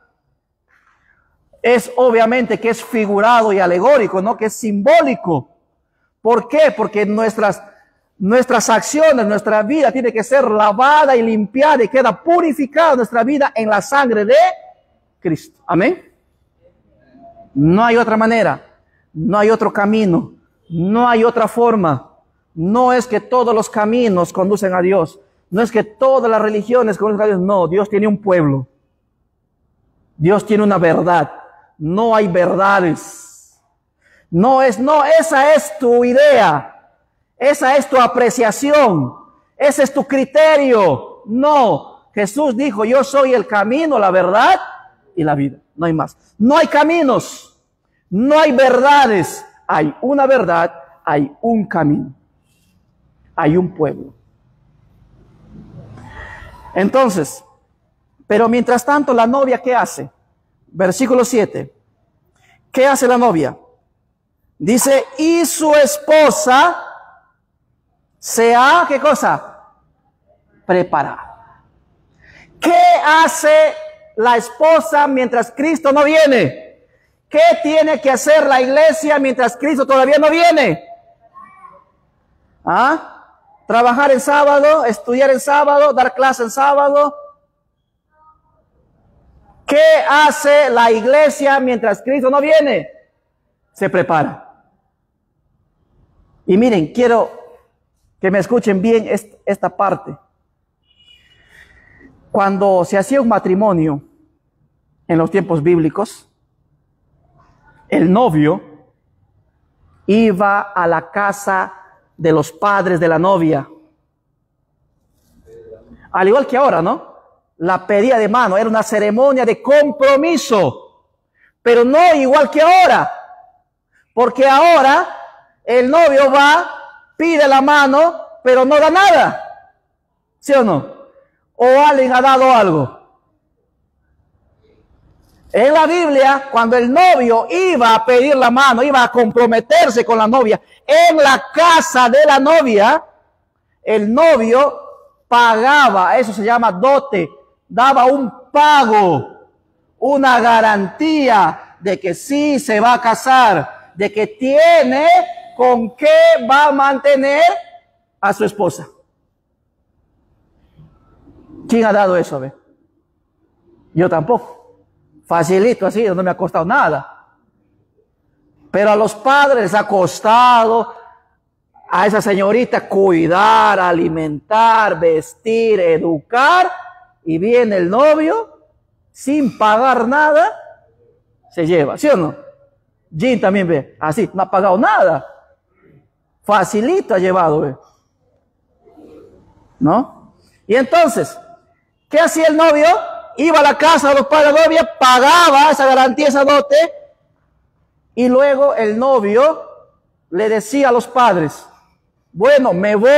Es obviamente que es figurado y alegórico, ¿no? Que es simbólico. ¿Por qué? Porque nuestras acciones, nuestra vida tiene que ser lavada y limpiada y queda purificada nuestra vida en la sangre de Cristo. Amén. No hay otra manera, no hay otro camino, no hay otra forma. No es que todos los caminos conducen a Dios, no es que todas las religiones conducen a Dios, no, Dios tiene un pueblo. Dios tiene una verdad, no hay verdades. No, esa es tu idea, esa es tu apreciación, ese es tu criterio. No, Jesús dijo, yo soy el camino, la verdad y la vida. No hay más. No hay caminos, no hay verdades. Hay una verdad, hay un camino, hay un pueblo. Entonces, pero mientras tanto, la novia, ¿qué hace? Versículo 7. ¿Qué hace la novia? Dice, y su esposa se ha, ¿qué cosa? Preparado. ¿Qué hace la esposa mientras Cristo no viene? ¿Qué tiene que hacer la iglesia mientras Cristo todavía no viene? ¿Ah? Trabajar en sábado, estudiar en sábado, dar clase en sábado. ¿Qué hace la iglesia mientras Cristo no viene? Se prepara. Y miren, quiero que me escuchen bien esta parte. Cuando se hacía un matrimonio en los tiempos bíblicos, el novio iba a la casa de los padres de la novia. Al igual que ahora, ¿no? La pedida de mano era una ceremonia de compromiso, pero no igual que ahora, porque ahora el novio va, pide la mano, pero no da nada, ¿sí o no? ¿O alguien ha dado algo? En la Biblia, cuando el novio iba a pedir la mano, iba a comprometerse con la novia, en la casa de la novia, el novio pagaba, eso se llama dote, daba un pago, una garantía de que sí se va a casar, de que tiene con qué va a mantener a su esposa. ¿Quién ha dado eso? ¿Ve? Yo tampoco. Facilito así, no me ha costado nada. Pero a los padres les ha costado a esa señorita cuidar, alimentar, vestir, educar, y viene el novio sin pagar nada, se lleva, ¿sí o no? Jim también ve, así, no ha pagado nada. Facilito ha llevado, ¿ve? ¿No? Y entonces, ¿qué hacía el novio? Iba a la casa de los padres de la novia, pagaba esa garantía, esa dote, y luego el novio le decía a los padres, bueno, me voy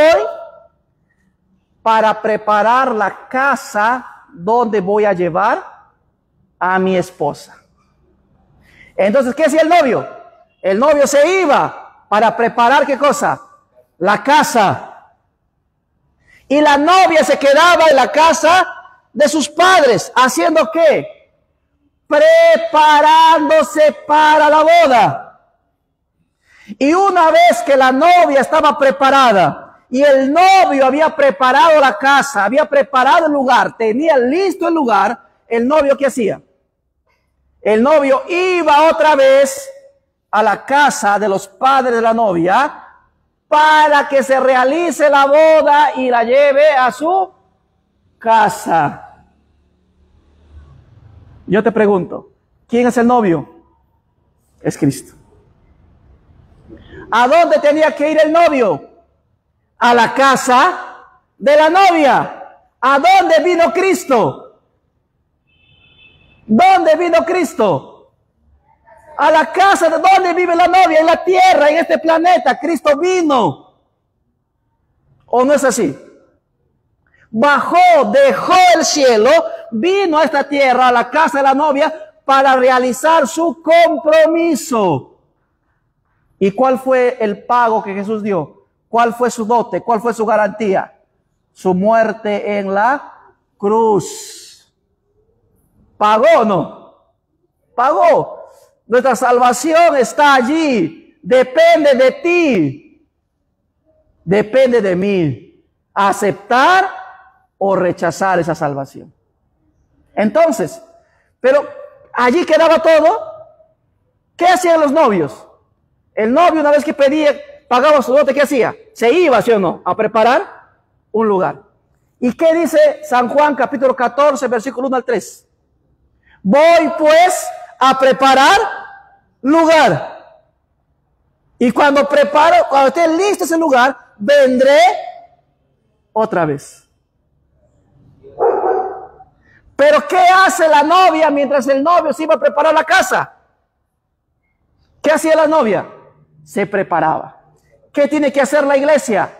para preparar la casa donde voy a llevar a mi esposa. Entonces, ¿qué hacía el novio? El novio se iba para preparar, ¿qué cosa? La casa. Y la novia se quedaba en la casa de sus padres, ¿haciendo qué? Preparándose para la boda. Y una vez que la novia estaba preparada y el novio había preparado la casa, había preparado el lugar, tenía listo el lugar, el novio, ¿qué hacía? El novio iba otra vez a la casa de los padres de la novia para que se realice la boda y la lleve a su casa. Yo te pregunto, ¿quién es el novio? Es Cristo. ¿A dónde tenía que ir el novio? A la casa de la novia. ¿A dónde vino Cristo? ¿Dónde vino Cristo? A la casa de donde vive la novia, en la tierra, en este planeta. Cristo vino. ¿O no es así? Bajó, dejó el cielo, vino a esta tierra, a la casa de la novia, para realizar su compromiso. ¿Y cuál fue el pago que Jesús dio? ¿Cuál fue su dote? ¿Cuál fue su garantía? Su muerte en la cruz. ¿Pagó o no? Pagó. Nuestra salvación está allí. Depende de ti. Depende de mí. Aceptar o rechazar esa salvación. Entonces, pero allí quedaba todo. ¿Qué hacían los novios? El novio, una vez que pedía, pagaba su dote, ¿qué hacía? Se iba, ¿sí o no?, a preparar un lugar. ¿Y qué dice San Juan capítulo 14, versículo 1 al 3? Voy pues a preparar lugar. Y cuando esté listo ese lugar, vendré otra vez. Pero ¿qué hace la novia mientras el novio se iba a preparar la casa? ¿Qué hacía la novia? Se preparaba. ¿Qué tiene que hacer la iglesia?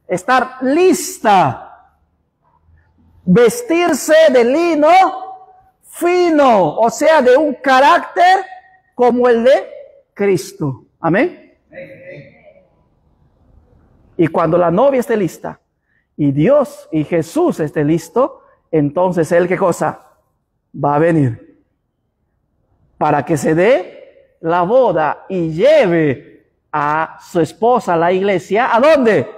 Estar lista. Vestirse de lino fino, o sea, de un carácter como el de Cristo. Amén. Y cuando la novia esté lista y Dios y Jesús esté listo, entonces Él, ¿qué cosa? Va a venir para que se dé la boda y lleve a su esposa, la iglesia, ¿a dónde?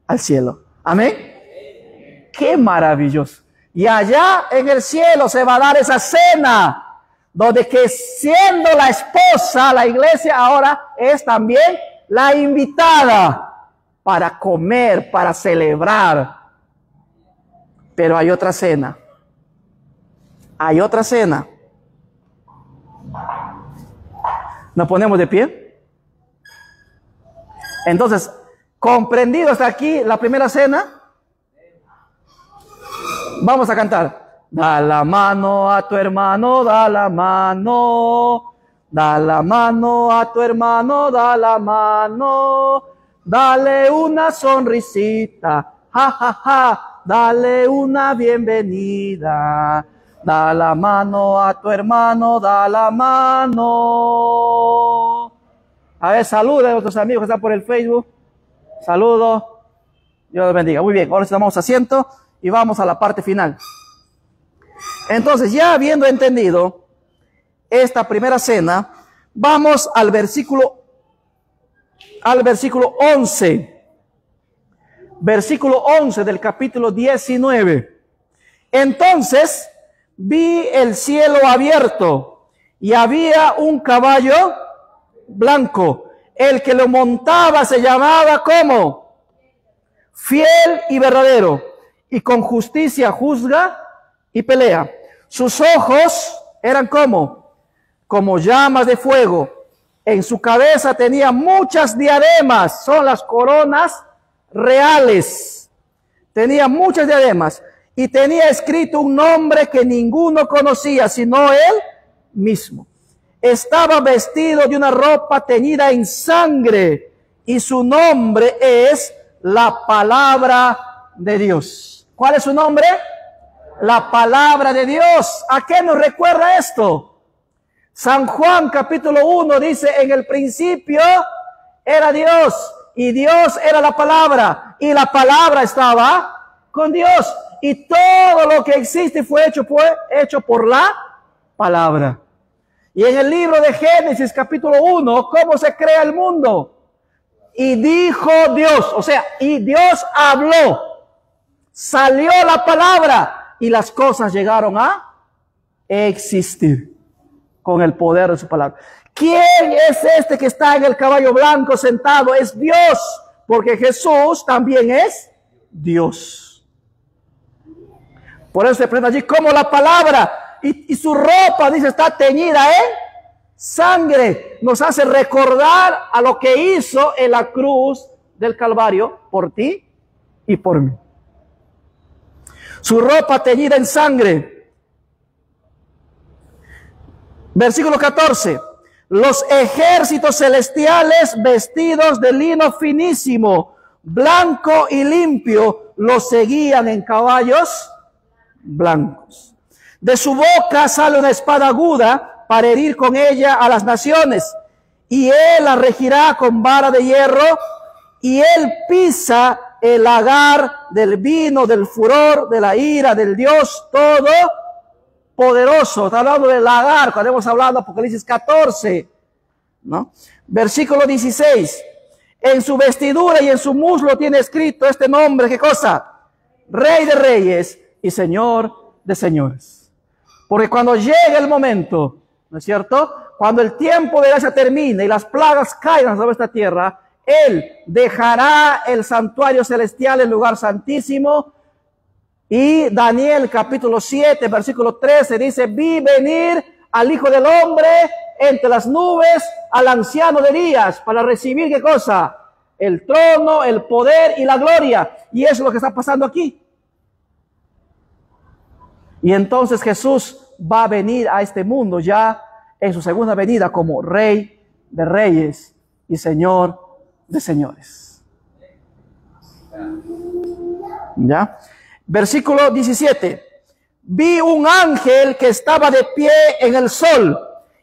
Al cielo. Amén. Qué maravilloso. Y allá en el cielo se va a dar esa cena, donde que siendo la esposa, la iglesia ahora es también la invitada para comer, para celebrar. Pero hay otra cena. Hay otra cena. ¿Nos ponemos de pie? Entonces, comprendido hasta aquí la primera cena, vamos a cantar. Da la mano a tu hermano, da la mano. Da la mano a tu hermano, da la mano. Dale una sonrisita, ja, ja, ja. Dale una bienvenida. Da la mano a tu hermano, da la mano. A ver, saluda a nuestros amigos que están por el Facebook. Saludos. Dios los bendiga. Muy bien, ahora tomamos asiento y vamos a la parte final. Entonces, ya habiendo entendido esta primera cena, vamos al versículo 11. Versículo 11 del capítulo 19. Entonces vi el cielo abierto y había un caballo blanco. El que lo montaba se llamaba ¿cómo? Fiel y verdadero, y con justicia juzga y pelea. Sus ojos eran como llamas de fuego. En su cabeza tenía muchas diademas, son las coronas reales. Tenía muchas diademas y tenía escrito un nombre que ninguno conocía sino él mismo. Estaba vestido de una ropa teñida en sangre y su nombre es la palabra de Dios. ¿Cuál es su nombre? La palabra de Dios. ¿A qué nos recuerda esto? San Juan capítulo 1 dice: en el principio era Dios y Dios era la palabra y la palabra estaba con Dios y todo lo que existe fue hecho por la palabra. Y en el libro de Génesis capítulo 1, ¿cómo se crea el mundo? Y dijo Dios, o sea, y Dios habló, salió la palabra y las cosas llegaron a existir con el poder de su palabra. ¿Quién es este que está en el caballo blanco sentado? Es Dios, porque Jesús también es Dios. Por eso se presenta allí como la palabra. Y su ropa, dice, está teñida en sangre. Nos hace recordar a lo que hizo en la cruz del Calvario por ti y por mí. Su ropa teñida en sangre. Versículo 14. Los ejércitos celestiales vestidos de lino finísimo, blanco y limpio, los seguían en caballos blancos. De su boca sale una espada aguda para herir con ella a las naciones, y él la regirá con vara de hierro, y él pisa el lagar del vino, del furor, de la ira del Dios Todopoderoso. Está hablando del lagar, cuando hemos hablado de Apocalipsis 14, ¿no? Versículo 16. En su vestidura y en su muslo tiene escrito este nombre, ¿qué cosa? Rey de reyes y Señor de señores. Porque cuando llegue el momento, ¿no es cierto? Cuando el tiempo de gracia termine y las plagas caigan sobre esta tierra, Él dejará el santuario celestial, el lugar santísimo. Y Daniel capítulo 7, versículo 13 dice, vi venir al Hijo del Hombre entre las nubes, al anciano de días, para recibir ¿qué cosa? El trono, el poder y la gloria. Y eso es lo que está pasando aquí. Y entonces Jesús va a venir a este mundo ya en su segunda venida como Rey de Reyes y Señor de Señores. ¿Ya? Versículo 17. Vi un ángel que estaba de pie en el sol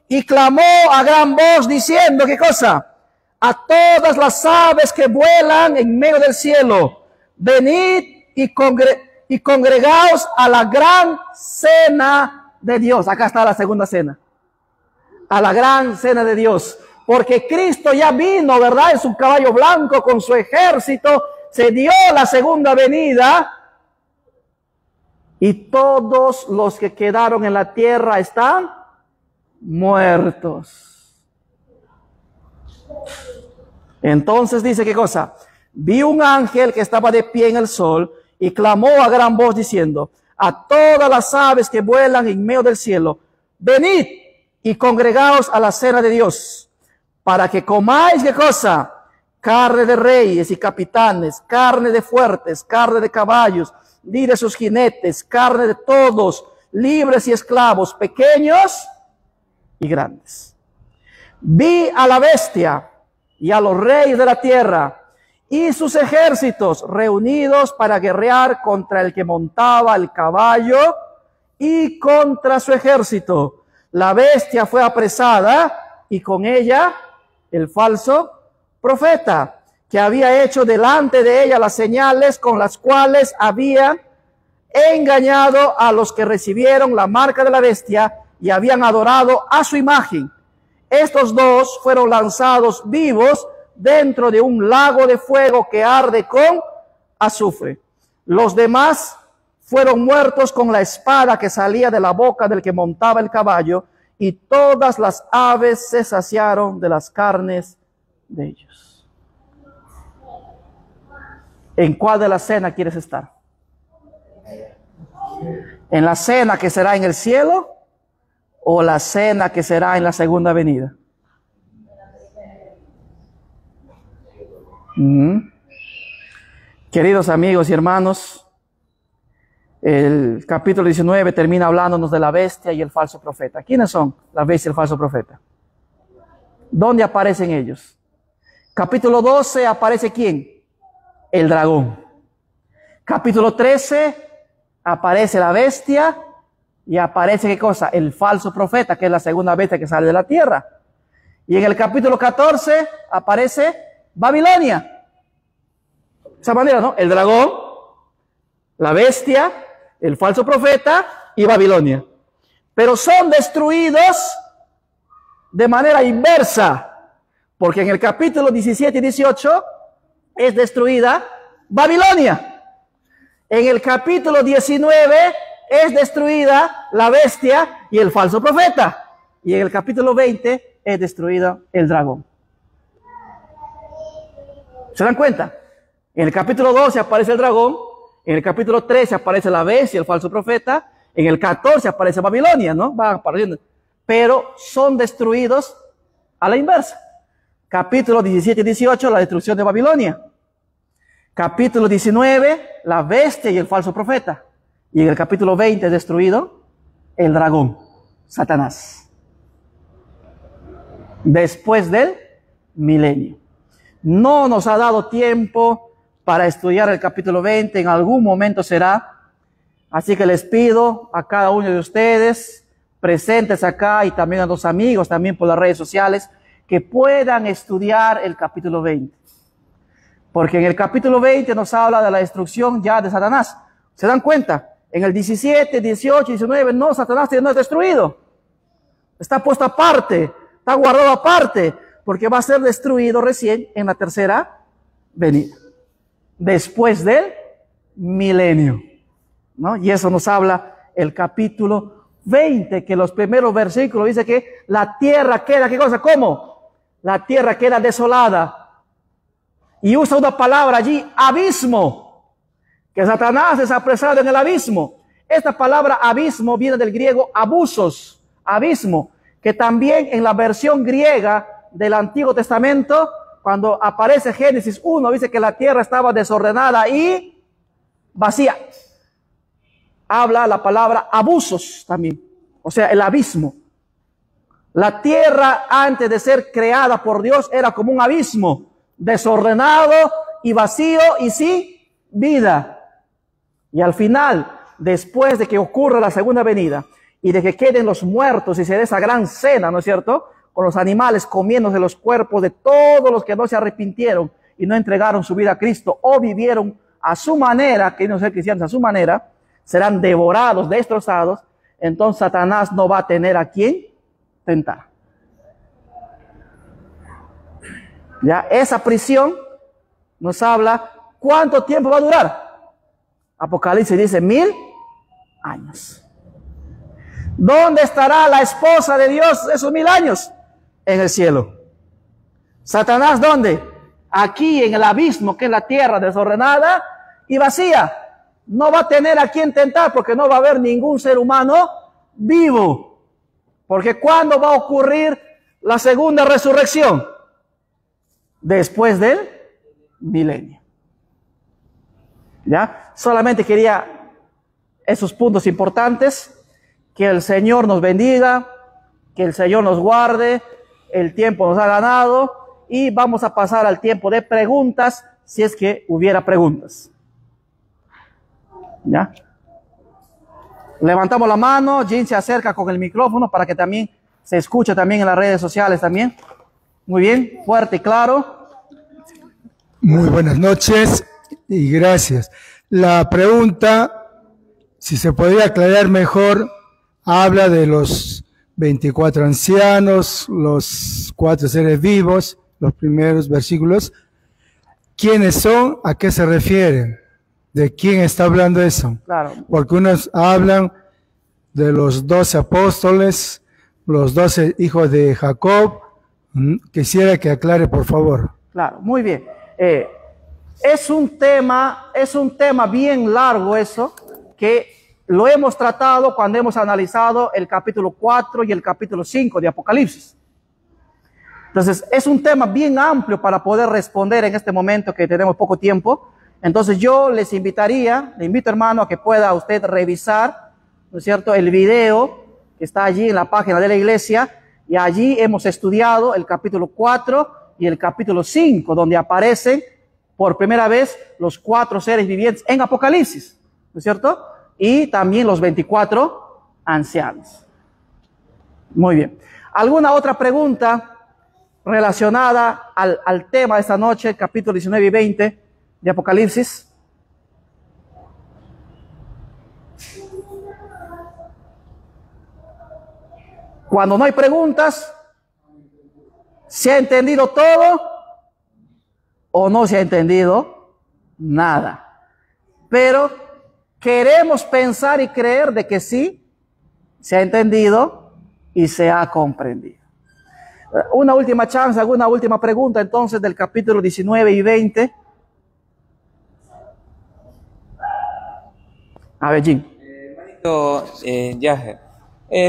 y clamó a gran voz diciendo, ¿qué cosa? A todas las aves que vuelan en medio del cielo, venid y congregaos a la gran cena de Dios. Acá está la segunda cena. A la gran cena de Dios. Porque Cristo ya vino, ¿verdad? En su caballo blanco con su ejército. Se dio la segunda venida. Y todos los que quedaron en la tierra están muertos. Entonces dice, ¿qué cosa? Vi un ángel que estaba de pie en el sol y clamó a gran voz diciendo, a todas las aves que vuelan en medio del cielo, venid y congregaos a la cena de Dios, para que comáis, ¿qué cosa? Carne de reyes y capitanes, carne de fuertes, carne de caballos, y de sus jinetes, carne de todos, libres y esclavos, pequeños y grandes. Vi a la bestia y a los reyes de la tierra y sus ejércitos reunidos para guerrear contra el que montaba el caballo y contra su ejército. La bestia fue apresada y con ella el falso profeta, que había hecho delante de ella las señales con las cuales había engañado a los que recibieron la marca de la bestia y habían adorado a su imagen. Estos dos fueron lanzados vivos dentro de un lago de fuego que arde con azufre. Los demás fueron muertos con la espada que salía de la boca del que montaba el caballo, y todas las aves se saciaron de las carnes de ellos. ¿En cuál de la cena quieres estar? ¿En la cena que será en el cielo o la cena que será en la segunda venida? Queridos amigos y hermanos, el capítulo 19 termina hablándonos de la bestia y el falso profeta. ¿Quiénes son la bestia y el falso profeta? ¿Dónde aparecen ellos? Capítulo 12 aparece ¿quién? El dragón. Capítulo 13 aparece la bestia y aparece ¿qué cosa? El falso profeta, que es la segunda bestia que sale de la tierra. Y en el capítulo 14 aparece Babilonia. De esa manera, ¿no? El dragón, la bestia, el falso profeta y Babilonia. Pero son destruidos de manera inversa, porque en el capítulo 17 y 18 es destruida Babilonia. En el capítulo 19 es destruida la bestia y el falso profeta. Y en el capítulo 20 es destruido el dragón. ¿Se dan cuenta? En el capítulo 12 aparece el dragón. En el capítulo 13 aparece la bestia y el falso profeta. En el 14 aparece Babilonia, ¿no? Va apareciendo. Pero son destruidos a la inversa. Capítulo 17 y 18, la destrucción de Babilonia. Capítulo 19, la bestia y el falso profeta. Y en el capítulo 20 es destruido el dragón, Satanás. Después del milenio. No nos ha dado tiempo para estudiar el capítulo 20, en algún momento será. Así que les pido a cada uno de ustedes, presentes acá y también a los amigos, también por las redes sociales, que puedan estudiar el capítulo 20. Porque en el capítulo 20 nos habla de la destrucción ya de Satanás. ¿Se dan cuenta? En el 17, 18, 19, no, Satanás no es destruido. Está puesto aparte, está guardado aparte, porque va a ser destruido recién en la tercera venida, después del milenio, ¿no? Y eso nos habla el capítulo 20, que los primeros versículos dice que la tierra queda, ¿qué cosa? ¿Cómo? La tierra queda desolada. Y usa una palabra allí, abismo, que Satanás es apresado en el abismo. Esta palabra abismo viene del griego abusos, abismo, que también en la versión griega del Antiguo Testamento, cuando aparece Génesis 1, dice que la tierra estaba desordenada y vacía. Habla la palabra abusos también, o sea, el abismo. La tierra antes de ser creada por Dios era como un abismo, desordenado y vacío y sin vida. Y al final, después de que ocurra la segunda venida y de que queden los muertos y se dé esa gran cena, ¿no es cierto?, con los animales comiéndose los cuerpos de todos los que no se arrepintieron y no entregaron su vida a Cristo o vivieron a su manera, que no ser cristianos a su manera, serán devorados, destrozados. Entonces Satanás no va a tener a quién tentar. Ya, esa prisión nos habla cuánto tiempo va a durar. Apocalipsis dice 1000 años. ¿Dónde estará la esposa de Dios esos 1000 años? En el cielo. ¿Satanás dónde? Aquí en el abismo, que es la tierra desordenada y vacía. No va a tener a quien tentar porque no va a haber ningún ser humano vivo. Porque ¿cuándo va a ocurrir la segunda resurrección? Después del milenio. ¿Ya? Solamente quería esos puntos importantes. Que el Señor nos bendiga, que el Señor nos guarde. El tiempo nos ha ganado y vamos a pasar al tiempo de preguntas, si es que hubiera preguntas. ¿Ya? Levantamos la mano, Jim se acerca con el micrófono para que también se escuche también en las redes sociales también. Muy bien, fuerte y claro. Muy buenas noches y gracias. La pregunta, si se podría aclarar mejor, habla de los 24 ancianos, los 4 seres vivos, los primeros versículos. ¿Quiénes son? ¿A qué se refieren? ¿De quién está hablando eso? Claro. Porque unos hablan de los 12 apóstoles, los 12 hijos de Jacob. Quisiera que aclare, por favor. Claro, muy bien. Es un tema bien largo eso, que lo hemos tratado cuando hemos analizado el capítulo 4 y el capítulo 5 de Apocalipsis. Entonces, es un tema bien amplio para poder responder en este momento que tenemos poco tiempo. Entonces, yo le invito, hermano, a que pueda usted revisar, ¿no es cierto?, el video que está allí en la página de la iglesia, y allí hemos estudiado el capítulo 4 y el capítulo 5, donde aparecen por primera vez los 4 seres vivientes en Apocalipsis, ¿no es cierto?, y también los 24 ancianos. Muy bien. ¿Alguna otra pregunta relacionada al tema de esta noche, capítulo 19 y 20 de Apocalipsis? Cuando no hay preguntas, ¿se ha entendido todo o no se ha entendido nada? Pero queremos pensar y creer de que sí, se ha entendido y se ha comprendido. Una última chance, alguna última pregunta entonces del capítulo 19 y 20. A ver, Jim. Manito Yaher,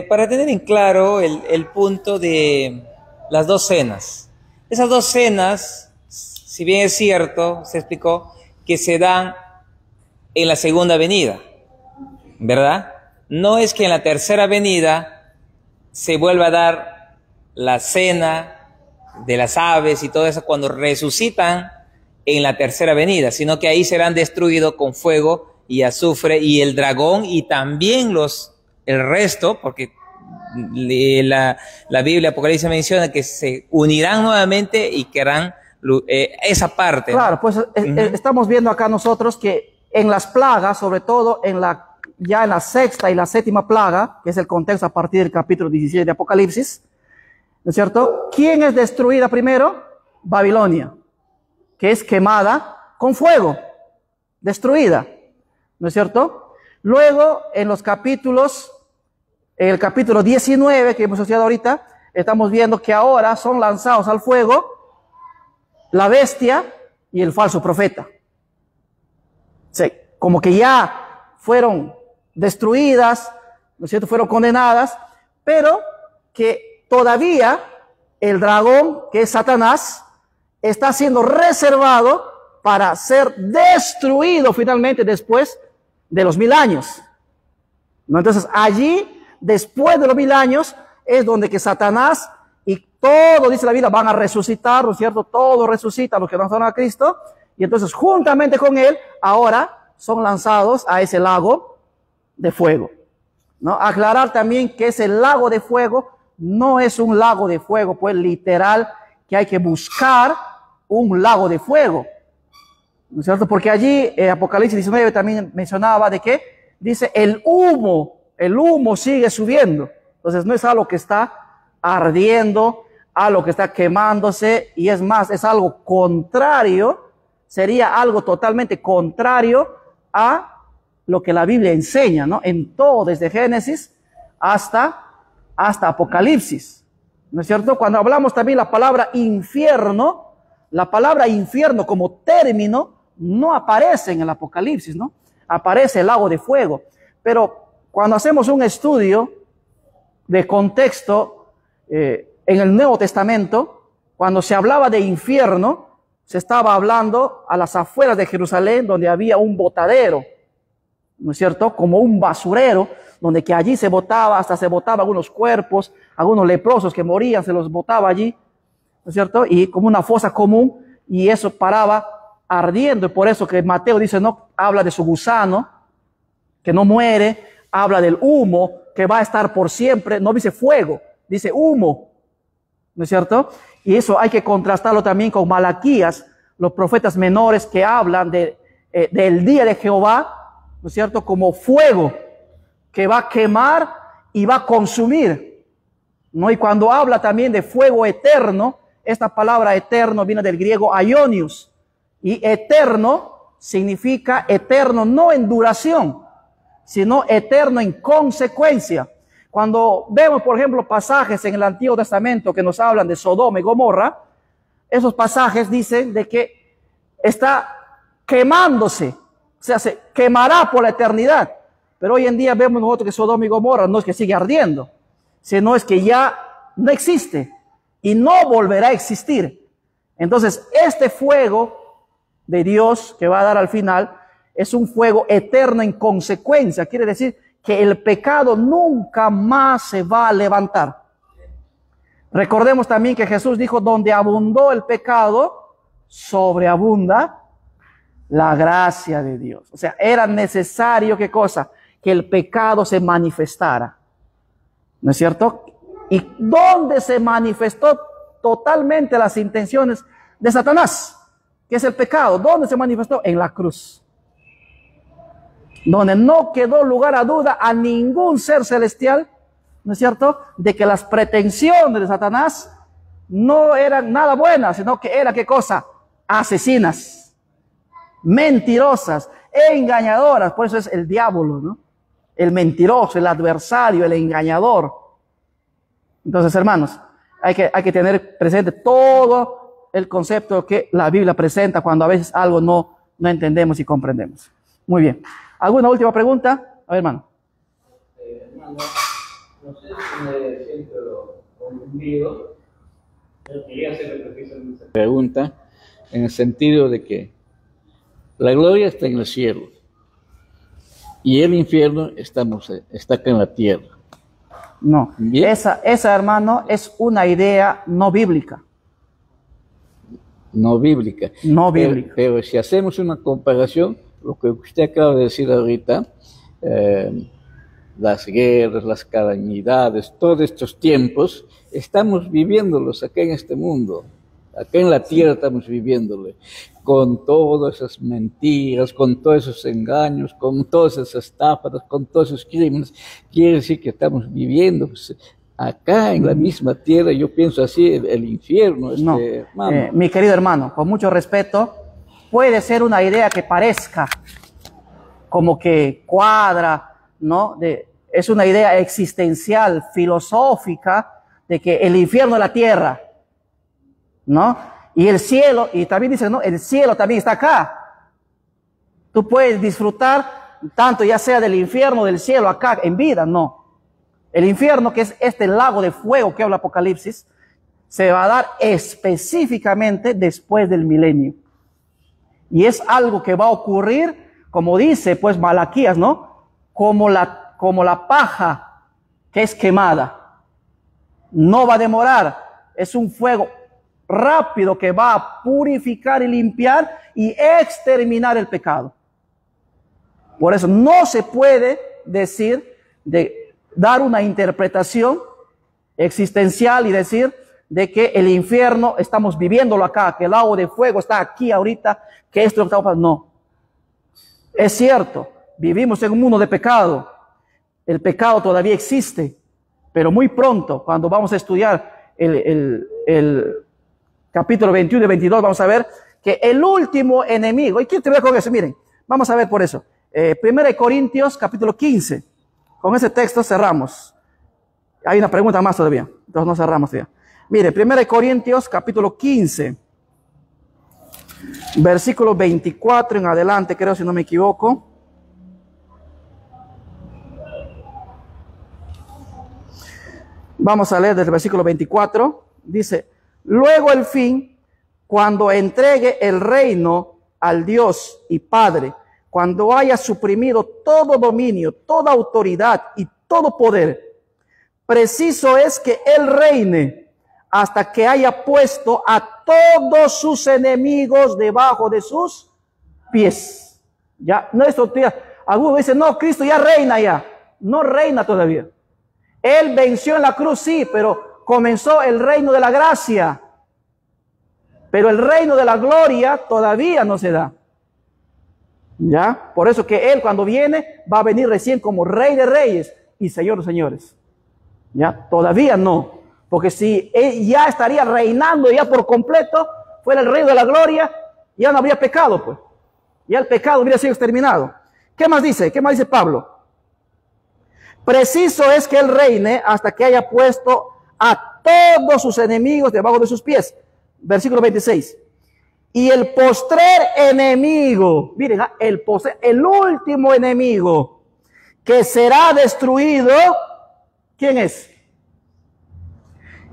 para tener en claro el punto de las 2 cenas. Esas 2 cenas, si bien es cierto, se explicó que se dan en la segunda venida, ¿verdad? No es que en la tercera venida se vuelva a dar la cena de las aves y todo eso cuando resucitan en la tercera venida, sino que ahí serán destruidos con fuego y azufre y el dragón y también el resto, porque la Biblia Apocalipsis menciona que se unirán nuevamente y querrán esa parte. Claro, pues estamos viendo acá nosotros que en las plagas, sobre todo ya en la 6ª y la 7ª plaga, que es el contexto a partir del capítulo 17 de Apocalipsis, ¿no es cierto? ¿Quién es destruida primero? Babilonia, que es quemada con fuego, destruida, ¿no es cierto? Luego, en los capítulos En el capítulo 19 que hemos estudiado ahorita, estamos viendo que ahora son lanzados al fuego la bestia y el falso profeta. Sí, como que ya fueron destruidas, ¿no es cierto? Fueron condenadas, pero que todavía el dragón, que es Satanás, está siendo reservado para ser destruido finalmente después de los 1000 años. ¿No? Entonces allí, después de los 1000 años, es donde que Satanás y todo, dice la Biblia, van a resucitar, ¿no es cierto? Todo resucita los que no son a Cristo, y entonces juntamente con él, ahora son lanzados a ese lago de fuego. ¿No? Aclarar también que ese lago de fuego no es un lago de fuego, pues literal, que hay que buscar un lago de fuego, ¿no es cierto? Porque allí, Apocalipsis 19 también mencionaba de que, dice, el humo sigue subiendo. Entonces no es algo que está ardiendo, algo que está quemándose, y es más, es algo contrario, sería algo totalmente contrario a lo que la Biblia enseña, ¿no? En todo, desde Génesis hasta Apocalipsis, ¿no es cierto? Cuando hablamos también la palabra infierno como término no aparece en el Apocalipsis, ¿no? Aparece el lago de fuego, pero cuando hacemos un estudio de contexto en el Nuevo Testamento, cuando se hablaba de infierno, se estaba hablando a las afueras de Jerusalén, donde había un botadero, ¿no es cierto? Como un basurero, donde que allí se botaba, hasta se botaban algunos cuerpos, algunos leprosos que morían, se los botaba allí, ¿no es cierto? Y como una fosa común, y eso paraba ardiendo, y por eso que Mateo dice, no, habla de su gusano, que no muere, habla del humo, que va a estar por siempre, no dice fuego, dice humo, ¿no es cierto? Y eso hay que contrastarlo también con Malaquías, los profetas menores que hablan del día de Jehová, ¿no es cierto? Como fuego que va a quemar y va a consumir, ¿no? Y cuando habla también de fuego eterno, esta palabra eterno viene del griego aionios, y eterno significa eterno no en duración, sino eterno en consecuencia. Cuando vemos, por ejemplo, pasajes en el Antiguo Testamento que nos hablan de Sodoma y Gomorra, esos pasajes dicen de que está quemándose, o sea, se quemará por la eternidad. Pero hoy en día vemos nosotros que Sodoma y Gomorra no es que sigue ardiendo, sino es que ya no existe y no volverá a existir. Entonces, este fuego de Dios que va a dar al final es un fuego eterno en consecuencia. Quiere decir que el pecado nunca más se va a levantar. Recordemos también que Jesús dijo, donde abundó el pecado, sobreabunda la gracia de Dios. O sea, era necesario, ¿qué cosa? Que el pecado se manifestara. ¿No es cierto? ¿Y dónde se manifestó totalmente las intenciones de Satanás? ¿Qué es el pecado? ¿Dónde se manifestó? En la cruz. Donde no quedó lugar a duda a ningún ser celestial, ¿no es cierto?, de que las pretensiones de Satanás no eran nada buenas, sino que era, ¿qué cosa? Asesinas, mentirosas, engañadoras. Por eso es el diablo, ¿no? El mentiroso, el adversario, el engañador. Entonces, hermanos, hay que tener presente todo el concepto que la Biblia presenta cuando a veces algo no entendemos y comprendemos. Muy bien. ¿Alguna última pregunta? A ver, hermano. Hermano, no sé si me siento confundido, pero quería hacerle precisamente esa pregunta en el sentido de que la gloria está en el cielo y el infierno está acá en la tierra. No, esa, hermano, es una idea no bíblica. No bíblica. No bíblica. Pero si hacemos una comparación, lo que usted acaba de decir ahorita, las guerras, las calamidades, todos estos tiempos, estamos viviéndolos acá en este mundo. Acá en la tierra estamos viviéndole, con todas esas mentiras, con todos esos engaños, con todas esas estafas, con todos esos crímenes. Quiere decir que estamos viviendo pues, acá en la misma tierra. Yo pienso así, el infierno. No, mi querido hermano, con mucho respeto, puede ser una idea que parezca como que cuadra, ¿no? es una idea existencial, filosófica, de que el infierno es la tierra, ¿no? Y el cielo, y también dice, no, el cielo también está acá. Tú puedes disfrutar tanto ya sea del infierno o del cielo acá en vida, no. El infierno, que es este lago de fuego que habla Apocalipsis, se va a dar específicamente después del milenio. Y es algo que va a ocurrir, como dice pues Malaquías, ¿no? Como la paja que es quemada. No va a demorar. Es un fuego rápido que va a purificar y limpiar y exterminar el pecado. Por eso no se puede dar una interpretación existencial y decir de que el infierno estamos viviéndolo acá, que el lago de fuego está aquí ahorita, que esto está pasando. No. Es cierto, vivimos en un mundo de pecado. El pecado todavía existe, pero muy pronto, cuando vamos a estudiar el capítulo 21 y 22, vamos a ver que el último enemigo, ¿y quién te ve con eso? Miren, vamos a ver por eso. 1 Corintios capítulo 15, con ese texto cerramos. Hay una pregunta más todavía, entonces no cerramos todavía. Mire, 1 Corintios capítulo 15, versículo 24 en adelante, creo, si no me equivoco. Vamos a leer desde el versículo 24. Dice, luego el fin, cuando entregue el reino al Dios y Padre, cuando haya suprimido todo dominio, toda autoridad y todo poder, preciso es que Él reine hasta que haya puesto a todos sus enemigos debajo de sus pies. Ya, no es todavía. Algunos dicen, no, Cristo ya reina ya. No reina todavía. Él venció en la cruz, sí, pero comenzó el reino de la gracia. Pero el reino de la gloria todavía no se da. ¿Ya? Por eso que Él cuando viene va a venir recién como Rey de Reyes y Señor de Señores. ¿Ya? Todavía no. Porque si Él ya estaría reinando ya por completo, fuera el reino de la gloria, ya no habría pecado, pues. Ya el pecado hubiera sido exterminado. ¿Qué más dice? ¿Qué más dice Pablo? Preciso es que Él reine hasta que haya puesto a todos sus enemigos debajo de sus pies. Versículo 26. Y el postrer enemigo, miren, el último enemigo que será destruido, ¿quién es?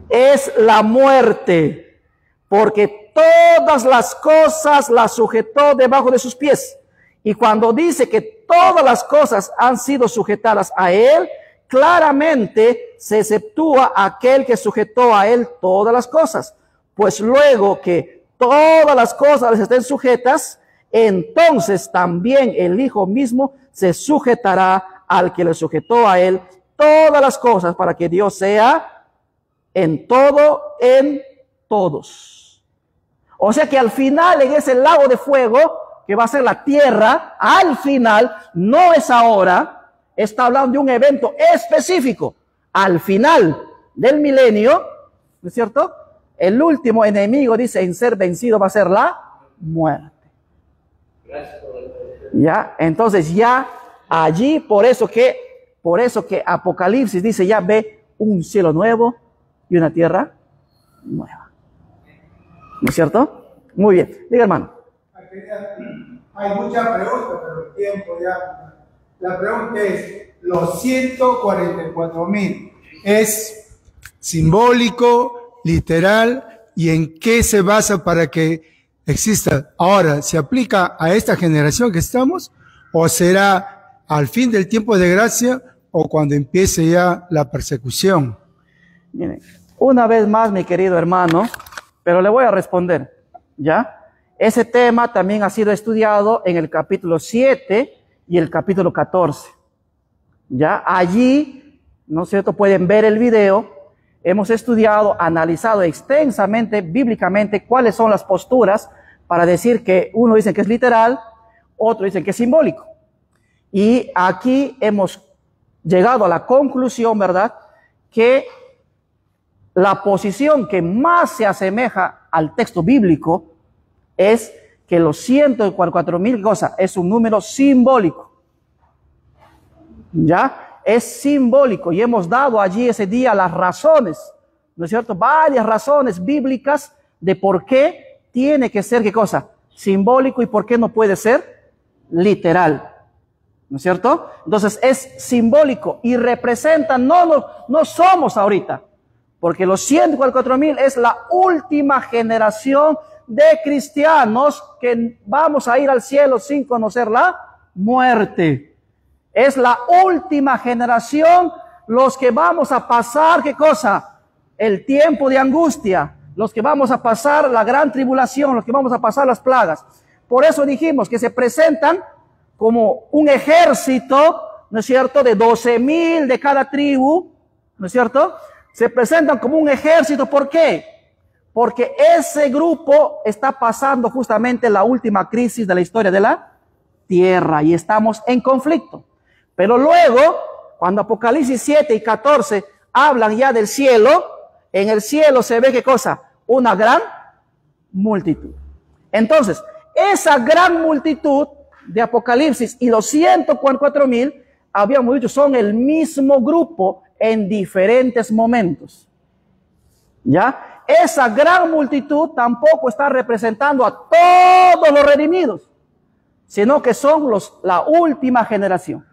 Es la muerte, porque todas las cosas las sujetó debajo de sus pies. Y cuando dice que todas las cosas han sido sujetadas a Él, claramente se exceptúa aquel que sujetó a Él todas las cosas. Pues luego que todas las cosas les estén sujetas, entonces también el Hijo mismo se sujetará al que le sujetó a Él todas las cosas, para que Dios sea en todo, en todos. O sea que al final, en ese lago de fuego, que va a ser la tierra, al final, no es ahora, está hablando de un evento específico. Al final del milenio, ¿no es cierto? El último enemigo, dice, en ser vencido va a ser la muerte. Ya, entonces ya allí, por eso que Apocalipsis dice, ya ve un cielo nuevo y una tierra nueva. ¿No es cierto? Muy bien. Diga, hermano. Hay muchas preguntas, pero el tiempo ya. La pregunta es, los 144.000, ¿es simbólico, literal, y en qué se basa para que exista? Ahora, ¿se aplica a esta generación que estamos o será al fin del tiempo de gracia o cuando empiece ya la persecución? Miren, una vez más, mi querido hermano, pero le voy a responder, ¿ya? Ese tema también ha sido estudiado en el capítulo 7 y el capítulo 14. Ya allí, ¿no es cierto?, pueden ver el video. Hemos estudiado, analizado extensamente, bíblicamente, cuáles son las posturas para decir que uno dice que es literal, otro dice que es simbólico. Y aquí hemos llegado a la conclusión, ¿verdad?, que la posición que más se asemeja al texto bíblico es que los 144.000 cosas es un número simbólico. ¿Ya? es simbólico y hemos dado allí ese día las razones, ¿no es cierto? Varias razones bíblicas de por qué tiene que ser, ¿qué cosa? Simbólico y por qué no puede ser literal, ¿no es cierto? Entonces es simbólico y representa, no somos ahorita, porque los 144,000 es la última generación de cristianos que vamos a ir al cielo sin conocer la muerte. Es la última generación los que vamos a pasar, ¿qué cosa? El tiempo de angustia, los que vamos a pasar la gran tribulación, los que vamos a pasar las plagas. Por eso dijimos que se presentan como un ejército, ¿no es cierto?, de 12,000 de cada tribu, ¿no es cierto? Se presentan como un ejército, ¿por qué? Porque ese grupo está pasando justamente la última crisis de la historia de la tierra y estamos en conflicto. Pero luego, cuando Apocalipsis 7 y 14 hablan ya del cielo, en el cielo se ve, ¿qué cosa? Una gran multitud. Entonces, esa gran multitud de Apocalipsis y los 144,000, habíamos dicho, son el mismo grupo en diferentes momentos. ¿Ya? Esa gran multitud tampoco está representando a todos los redimidos, sino que son la última generación,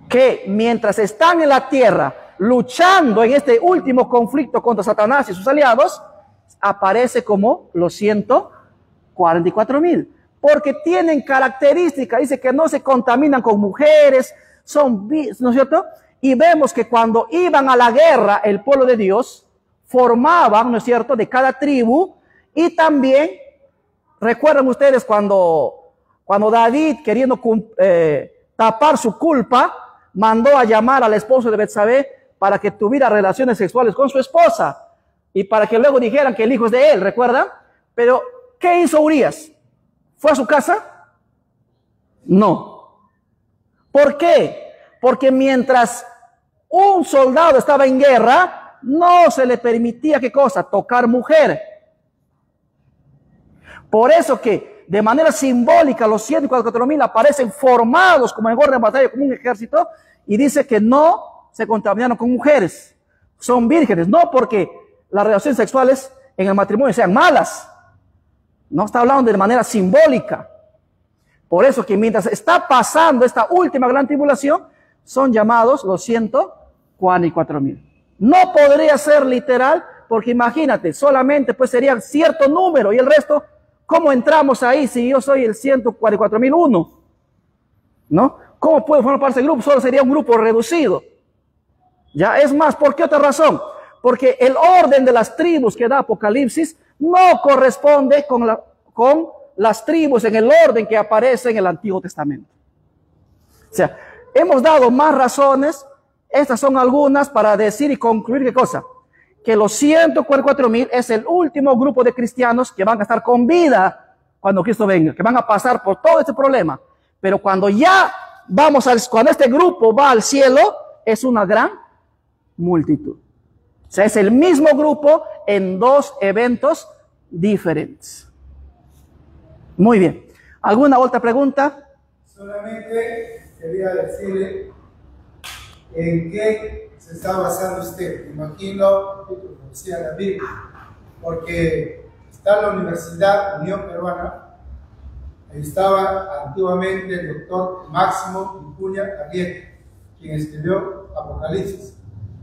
que mientras están en la tierra luchando en este último conflicto contra Satanás y sus aliados, aparece como los 144,000, porque tienen características, dice que no se contaminan con mujeres, ¿no es cierto? Y vemos que cuando iban a la guerra el pueblo de Dios, formaban, ¿no es cierto?, de cada tribu, y también, recuerdan ustedes cuando David, queriendo tapar su culpa, mandó a llamar al esposo de Betsabé para que tuviera relaciones sexuales con su esposa, y para que luego dijeran que el hijo es de él, ¿recuerdan? Pero, ¿qué hizo Urías? ¿Fue a su casa? No. ¿Por qué? Porque mientras un soldado estaba en guerra, no se le permitía, ¿qué cosa? Tocar mujer. Por eso que de manera simbólica los 144,000 aparecen formados como en orden de batalla, como un ejército, y dice que no se contaminaron con mujeres. Son vírgenes, no porque las relaciones sexuales en el matrimonio sean malas. No está hablando de manera simbólica. Por eso que mientras está pasando esta última gran tribulación, son llamados los 144,000. No podría ser literal, porque imagínate, solamente pues serían cierto número y el resto, ¿cómo entramos ahí si yo soy el 144,001? ¿No? ¿Cómo puedo formar parte del grupo? Solo sería un grupo reducido. Ya es más, ¿por qué otra razón? Porque el orden de las tribus que da Apocalipsis no corresponde con las tribus en el orden que aparece en el Antiguo Testamento. O sea, hemos dado más razones, estas son algunas para decir y concluir ¿qué cosa? Que los 144,000 es el último grupo de cristianos que van a estar con vida cuando Cristo venga, que van a pasar por todo este problema. Pero cuando ya cuando este grupo va al cielo, es una gran multitud. O sea, es el mismo grupo en dos eventos diferentes. Muy bien. ¿Alguna otra pregunta? Solamente quería decirle en qué se está basando usted. Me imagino que conocía la Biblia, porque está en la Universidad Unión Peruana. Ahí estaba antiguamente el doctor Máximo Vicuña Arrieta, quien escribió Apocalipsis.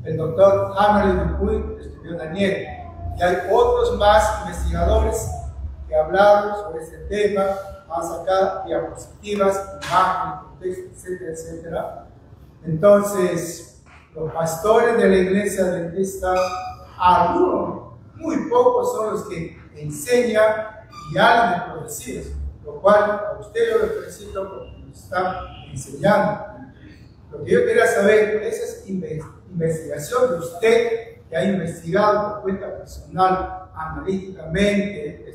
El doctor Amelio Dupuy escribió Daniel. Y hay otros más investigadores que hablaron sobre este tema, han sacado diapositivas, imágenes, contextos, etcétera, etcétera. Entonces, los pastores de la iglesia adventista, algunos, muy pocos son los que enseñan y hablan de profecías, lo cual a usted yo le felicito porque nos está enseñando. Lo que yo quería saber es esa investigación de usted que ha investigado por cuenta personal, analíticamente,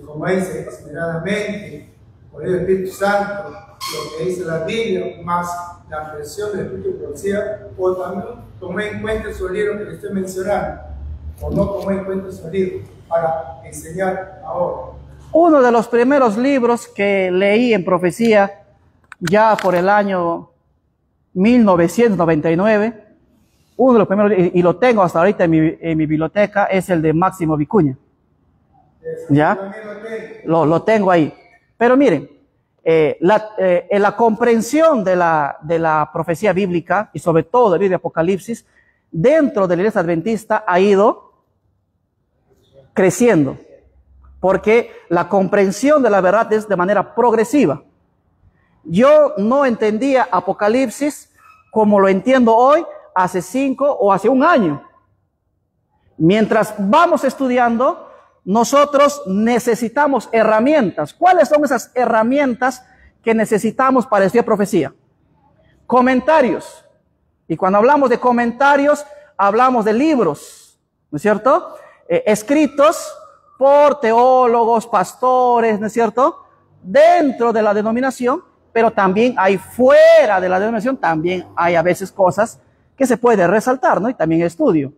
como dice, esmeradamente, por el Espíritu Santo, lo que dice la Biblia, más la presión del Espíritu de profecía, o también tomé en cuenta su libro que le estoy mencionando, o no tomé en cuenta su libro para enseñar ahora. Uno de los primeros libros que leí en profecía, ya por el año 1999. Uno de los primeros, y lo tengo hasta ahorita en mi biblioteca, es el de Máximo Vicuña. ¿Ya? Lo tengo ahí. Pero miren, la comprensión de la profecía bíblica, y sobre todo del libro de Apocalipsis, dentro de la Iglesia Adventista ha ido creciendo, porque la comprensión de la verdad es de manera progresiva. Yo no entendía Apocalipsis como lo entiendo hoy, hace 5 o hace 1 año. Mientras vamos estudiando, nosotros necesitamos herramientas. ¿Cuáles son esas herramientas que necesitamos para estudiar profecía? Comentarios. Y cuando hablamos de comentarios, hablamos de libros, ¿no es cierto? Escritos por teólogos, pastores, ¿no es cierto? Dentro de la denominación, pero también hay fuera de la denominación, también hay a veces cosas que se puede resaltar, ¿no? Y también estudio.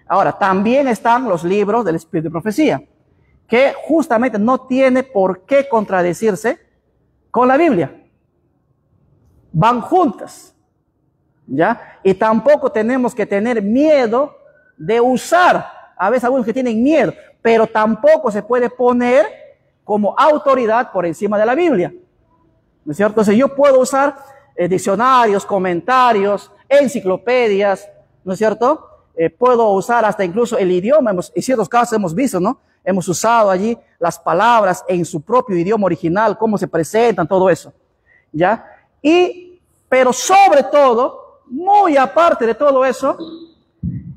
Ahora, también están los libros del Espíritu de Profecía, que justamente no tiene por qué contradecirse con la Biblia. Van juntas, ¿ya? Y tampoco tenemos que tener miedo de usar, a veces algunos que tienen miedo, pero tampoco se puede poner como autoridad por encima de la Biblia, ¿no es cierto? Entonces yo puedo usar diccionarios, comentarios, enciclopedias, ¿no es cierto? Puedo usar hasta incluso el idioma, en ciertos casos hemos visto, ¿no? Hemos usado allí las palabras en su propio idioma original, cómo se presentan, todo eso, ¿ya? Pero sobre todo, muy aparte de todo eso,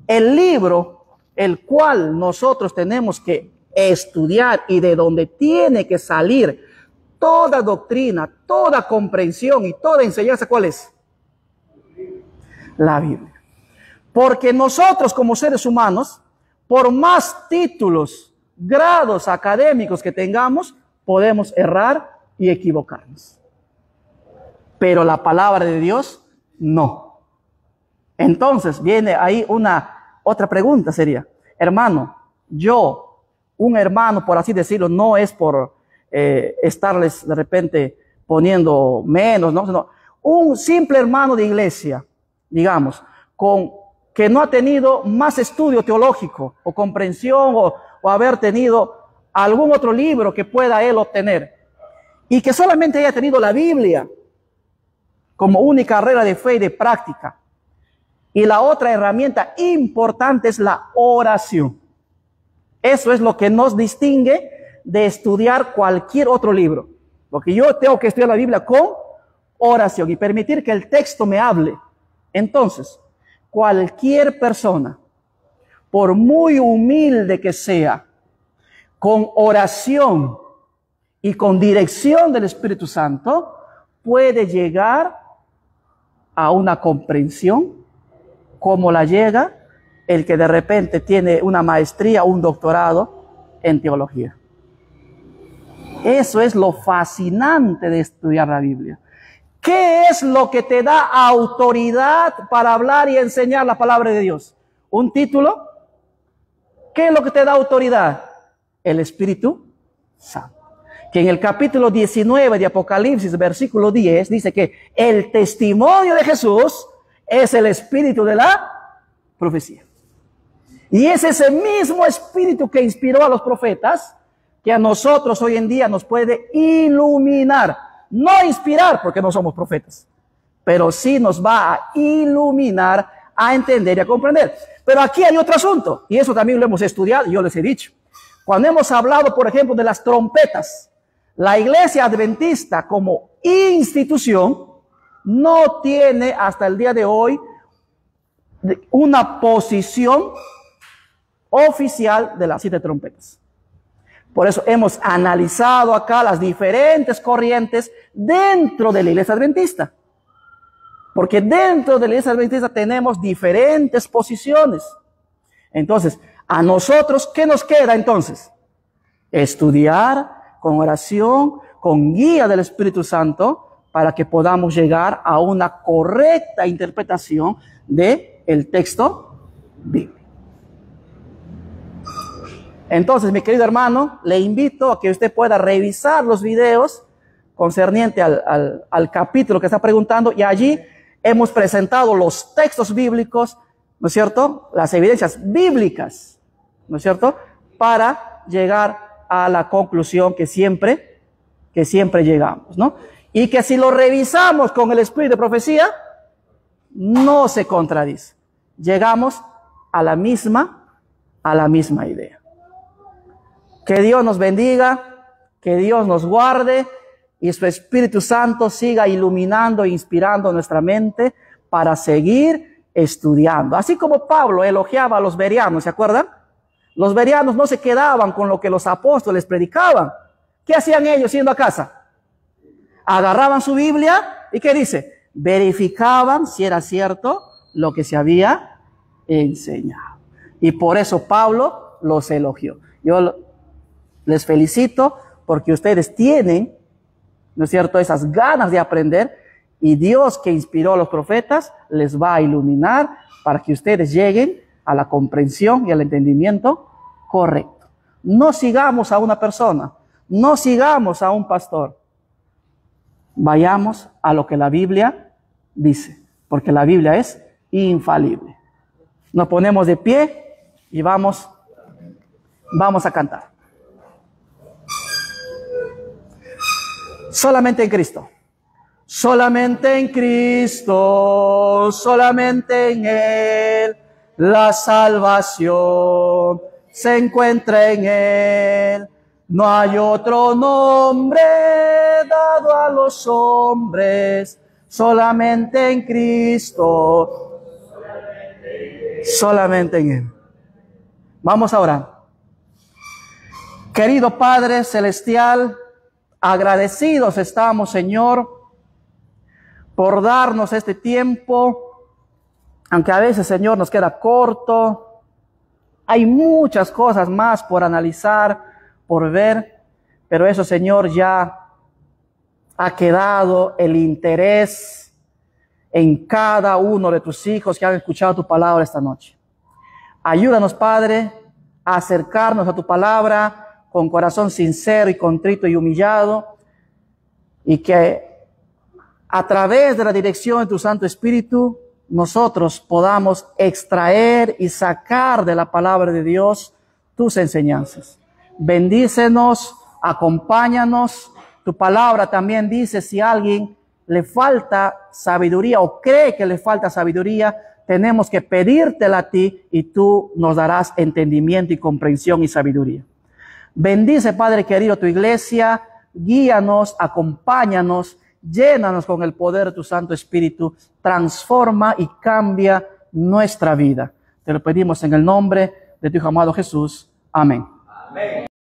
el libro, el cual nosotros tenemos que estudiar y de donde tiene que salir toda doctrina, toda comprensión y toda enseñanza, ¿cuál es? La Biblia. Porque nosotros como seres humanos, por más títulos, grados académicos que tengamos, podemos errar y equivocarnos. Pero la palabra de Dios, no. Entonces viene ahí otra pregunta sería, hermano, un hermano, por así decirlo, no es por estarles de repente poniendo menos, ¿no? Sino un simple hermano de iglesia, digamos, que no ha tenido más estudio teológico o comprensión o haber tenido algún otro libro que pueda él obtener y que solamente haya tenido la Biblia como única regla de fe y de práctica. Y la otra herramienta importante es la oración. Eso es lo que nos distingue de estudiar cualquier otro libro. Porque yo tengo que estudiar la Biblia con oración y permitir que el texto me hable. Entonces, cualquier persona, por muy humilde que sea, con oración y con dirección del Espíritu Santo, puede llegar a una comprensión como la llega el que de repente tiene una maestría o un doctorado en teología. Eso es lo fascinante de estudiar la Biblia. ¿Qué es lo que te da autoridad para hablar y enseñar la palabra de Dios? ¿Un título? ¿Qué es lo que te da autoridad? El Espíritu Santo. Que en el capítulo 19 de Apocalipsis, versículo 10, dice que el testimonio de Jesús es el espíritu de la profecía. Y es ese mismo espíritu que inspiró a los profetas, que a nosotros hoy en día nos puede iluminar. No inspirar, porque no somos profetas, pero sí nos va a iluminar, a entender y a comprender. Pero aquí hay otro asunto, y eso también lo hemos estudiado, yo les he dicho. Cuando hemos hablado, por ejemplo, de las trompetas, la Iglesia Adventista como institución no tiene hasta el día de hoy una posición oficial de las 7 trompetas. Por eso hemos analizado acá las diferentes corrientes dentro de la Iglesia Adventista. Porque dentro de la Iglesia Adventista tenemos diferentes posiciones. Entonces, a nosotros, ¿qué nos queda entonces? Estudiar con oración, con guía del Espíritu Santo, para que podamos llegar a una correcta interpretación del texto bíblico. Entonces, mi querido hermano, le invito a que usted pueda revisar los videos concerniente al capítulo que está preguntando, y allí hemos presentado los textos bíblicos, ¿no es cierto? Las evidencias bíblicas, ¿no es cierto? Para llegar a la conclusión que siempre llegamos, ¿no? Y que si lo revisamos con el espíritu de profecía, no se contradice. Llegamos a la misma idea. Que Dios nos bendiga, que Dios nos guarde y su Espíritu Santo siga iluminando e inspirando nuestra mente para seguir estudiando. Así como Pablo elogiaba a los bereanos, ¿se acuerdan? Los bereanos no se quedaban con lo que los apóstoles predicaban. ¿Qué hacían ellos yendo a casa? Agarraban su Biblia y ¿qué dice? Verificaban si era cierto lo que se había enseñado. Y por eso Pablo los elogió. Yo les felicito porque ustedes tienen, ¿no es cierto?, esas ganas de aprender, y Dios, que inspiró a los profetas, les va a iluminar para que ustedes lleguen a la comprensión y al entendimiento correcto. No sigamos a una persona, no sigamos a un pastor. Vayamos a lo que la Biblia dice, porque la Biblia es infalible. Nos ponemos de pie y vamos a cantar. Solamente en Cristo. Solamente en Cristo, solamente en Él, la salvación se encuentra en Él. No hay otro nombre dado a los hombres, solamente en Cristo, solamente en Él. Vamos a orar. Querido Padre Celestial, agradecidos estamos, Señor, por darnos este tiempo, aunque a veces, Señor, nos queda corto. Hay muchas cosas más por analizar, por ver, pero eso, Señor, ya ha quedado el interés en cada uno de tus hijos que han escuchado tu palabra esta noche. Ayúdanos, Padre, a acercarnos a tu palabra con corazón sincero y contrito y humillado, y que a través de la dirección de tu Santo Espíritu nosotros podamos extraer y sacar de la palabra de Dios tus enseñanzas. Bendícenos, acompáñanos. Tu palabra también dice, si a alguien le falta sabiduría o cree que le falta sabiduría, tenemos que pedírtela a ti y tú nos darás entendimiento y comprensión y sabiduría. Bendice, Padre querido, tu iglesia, guíanos, acompáñanos, llénanos con el poder de tu Santo Espíritu, transforma y cambia nuestra vida. Te lo pedimos en el nombre de tu Hijo amado Jesús. Amén. Amén.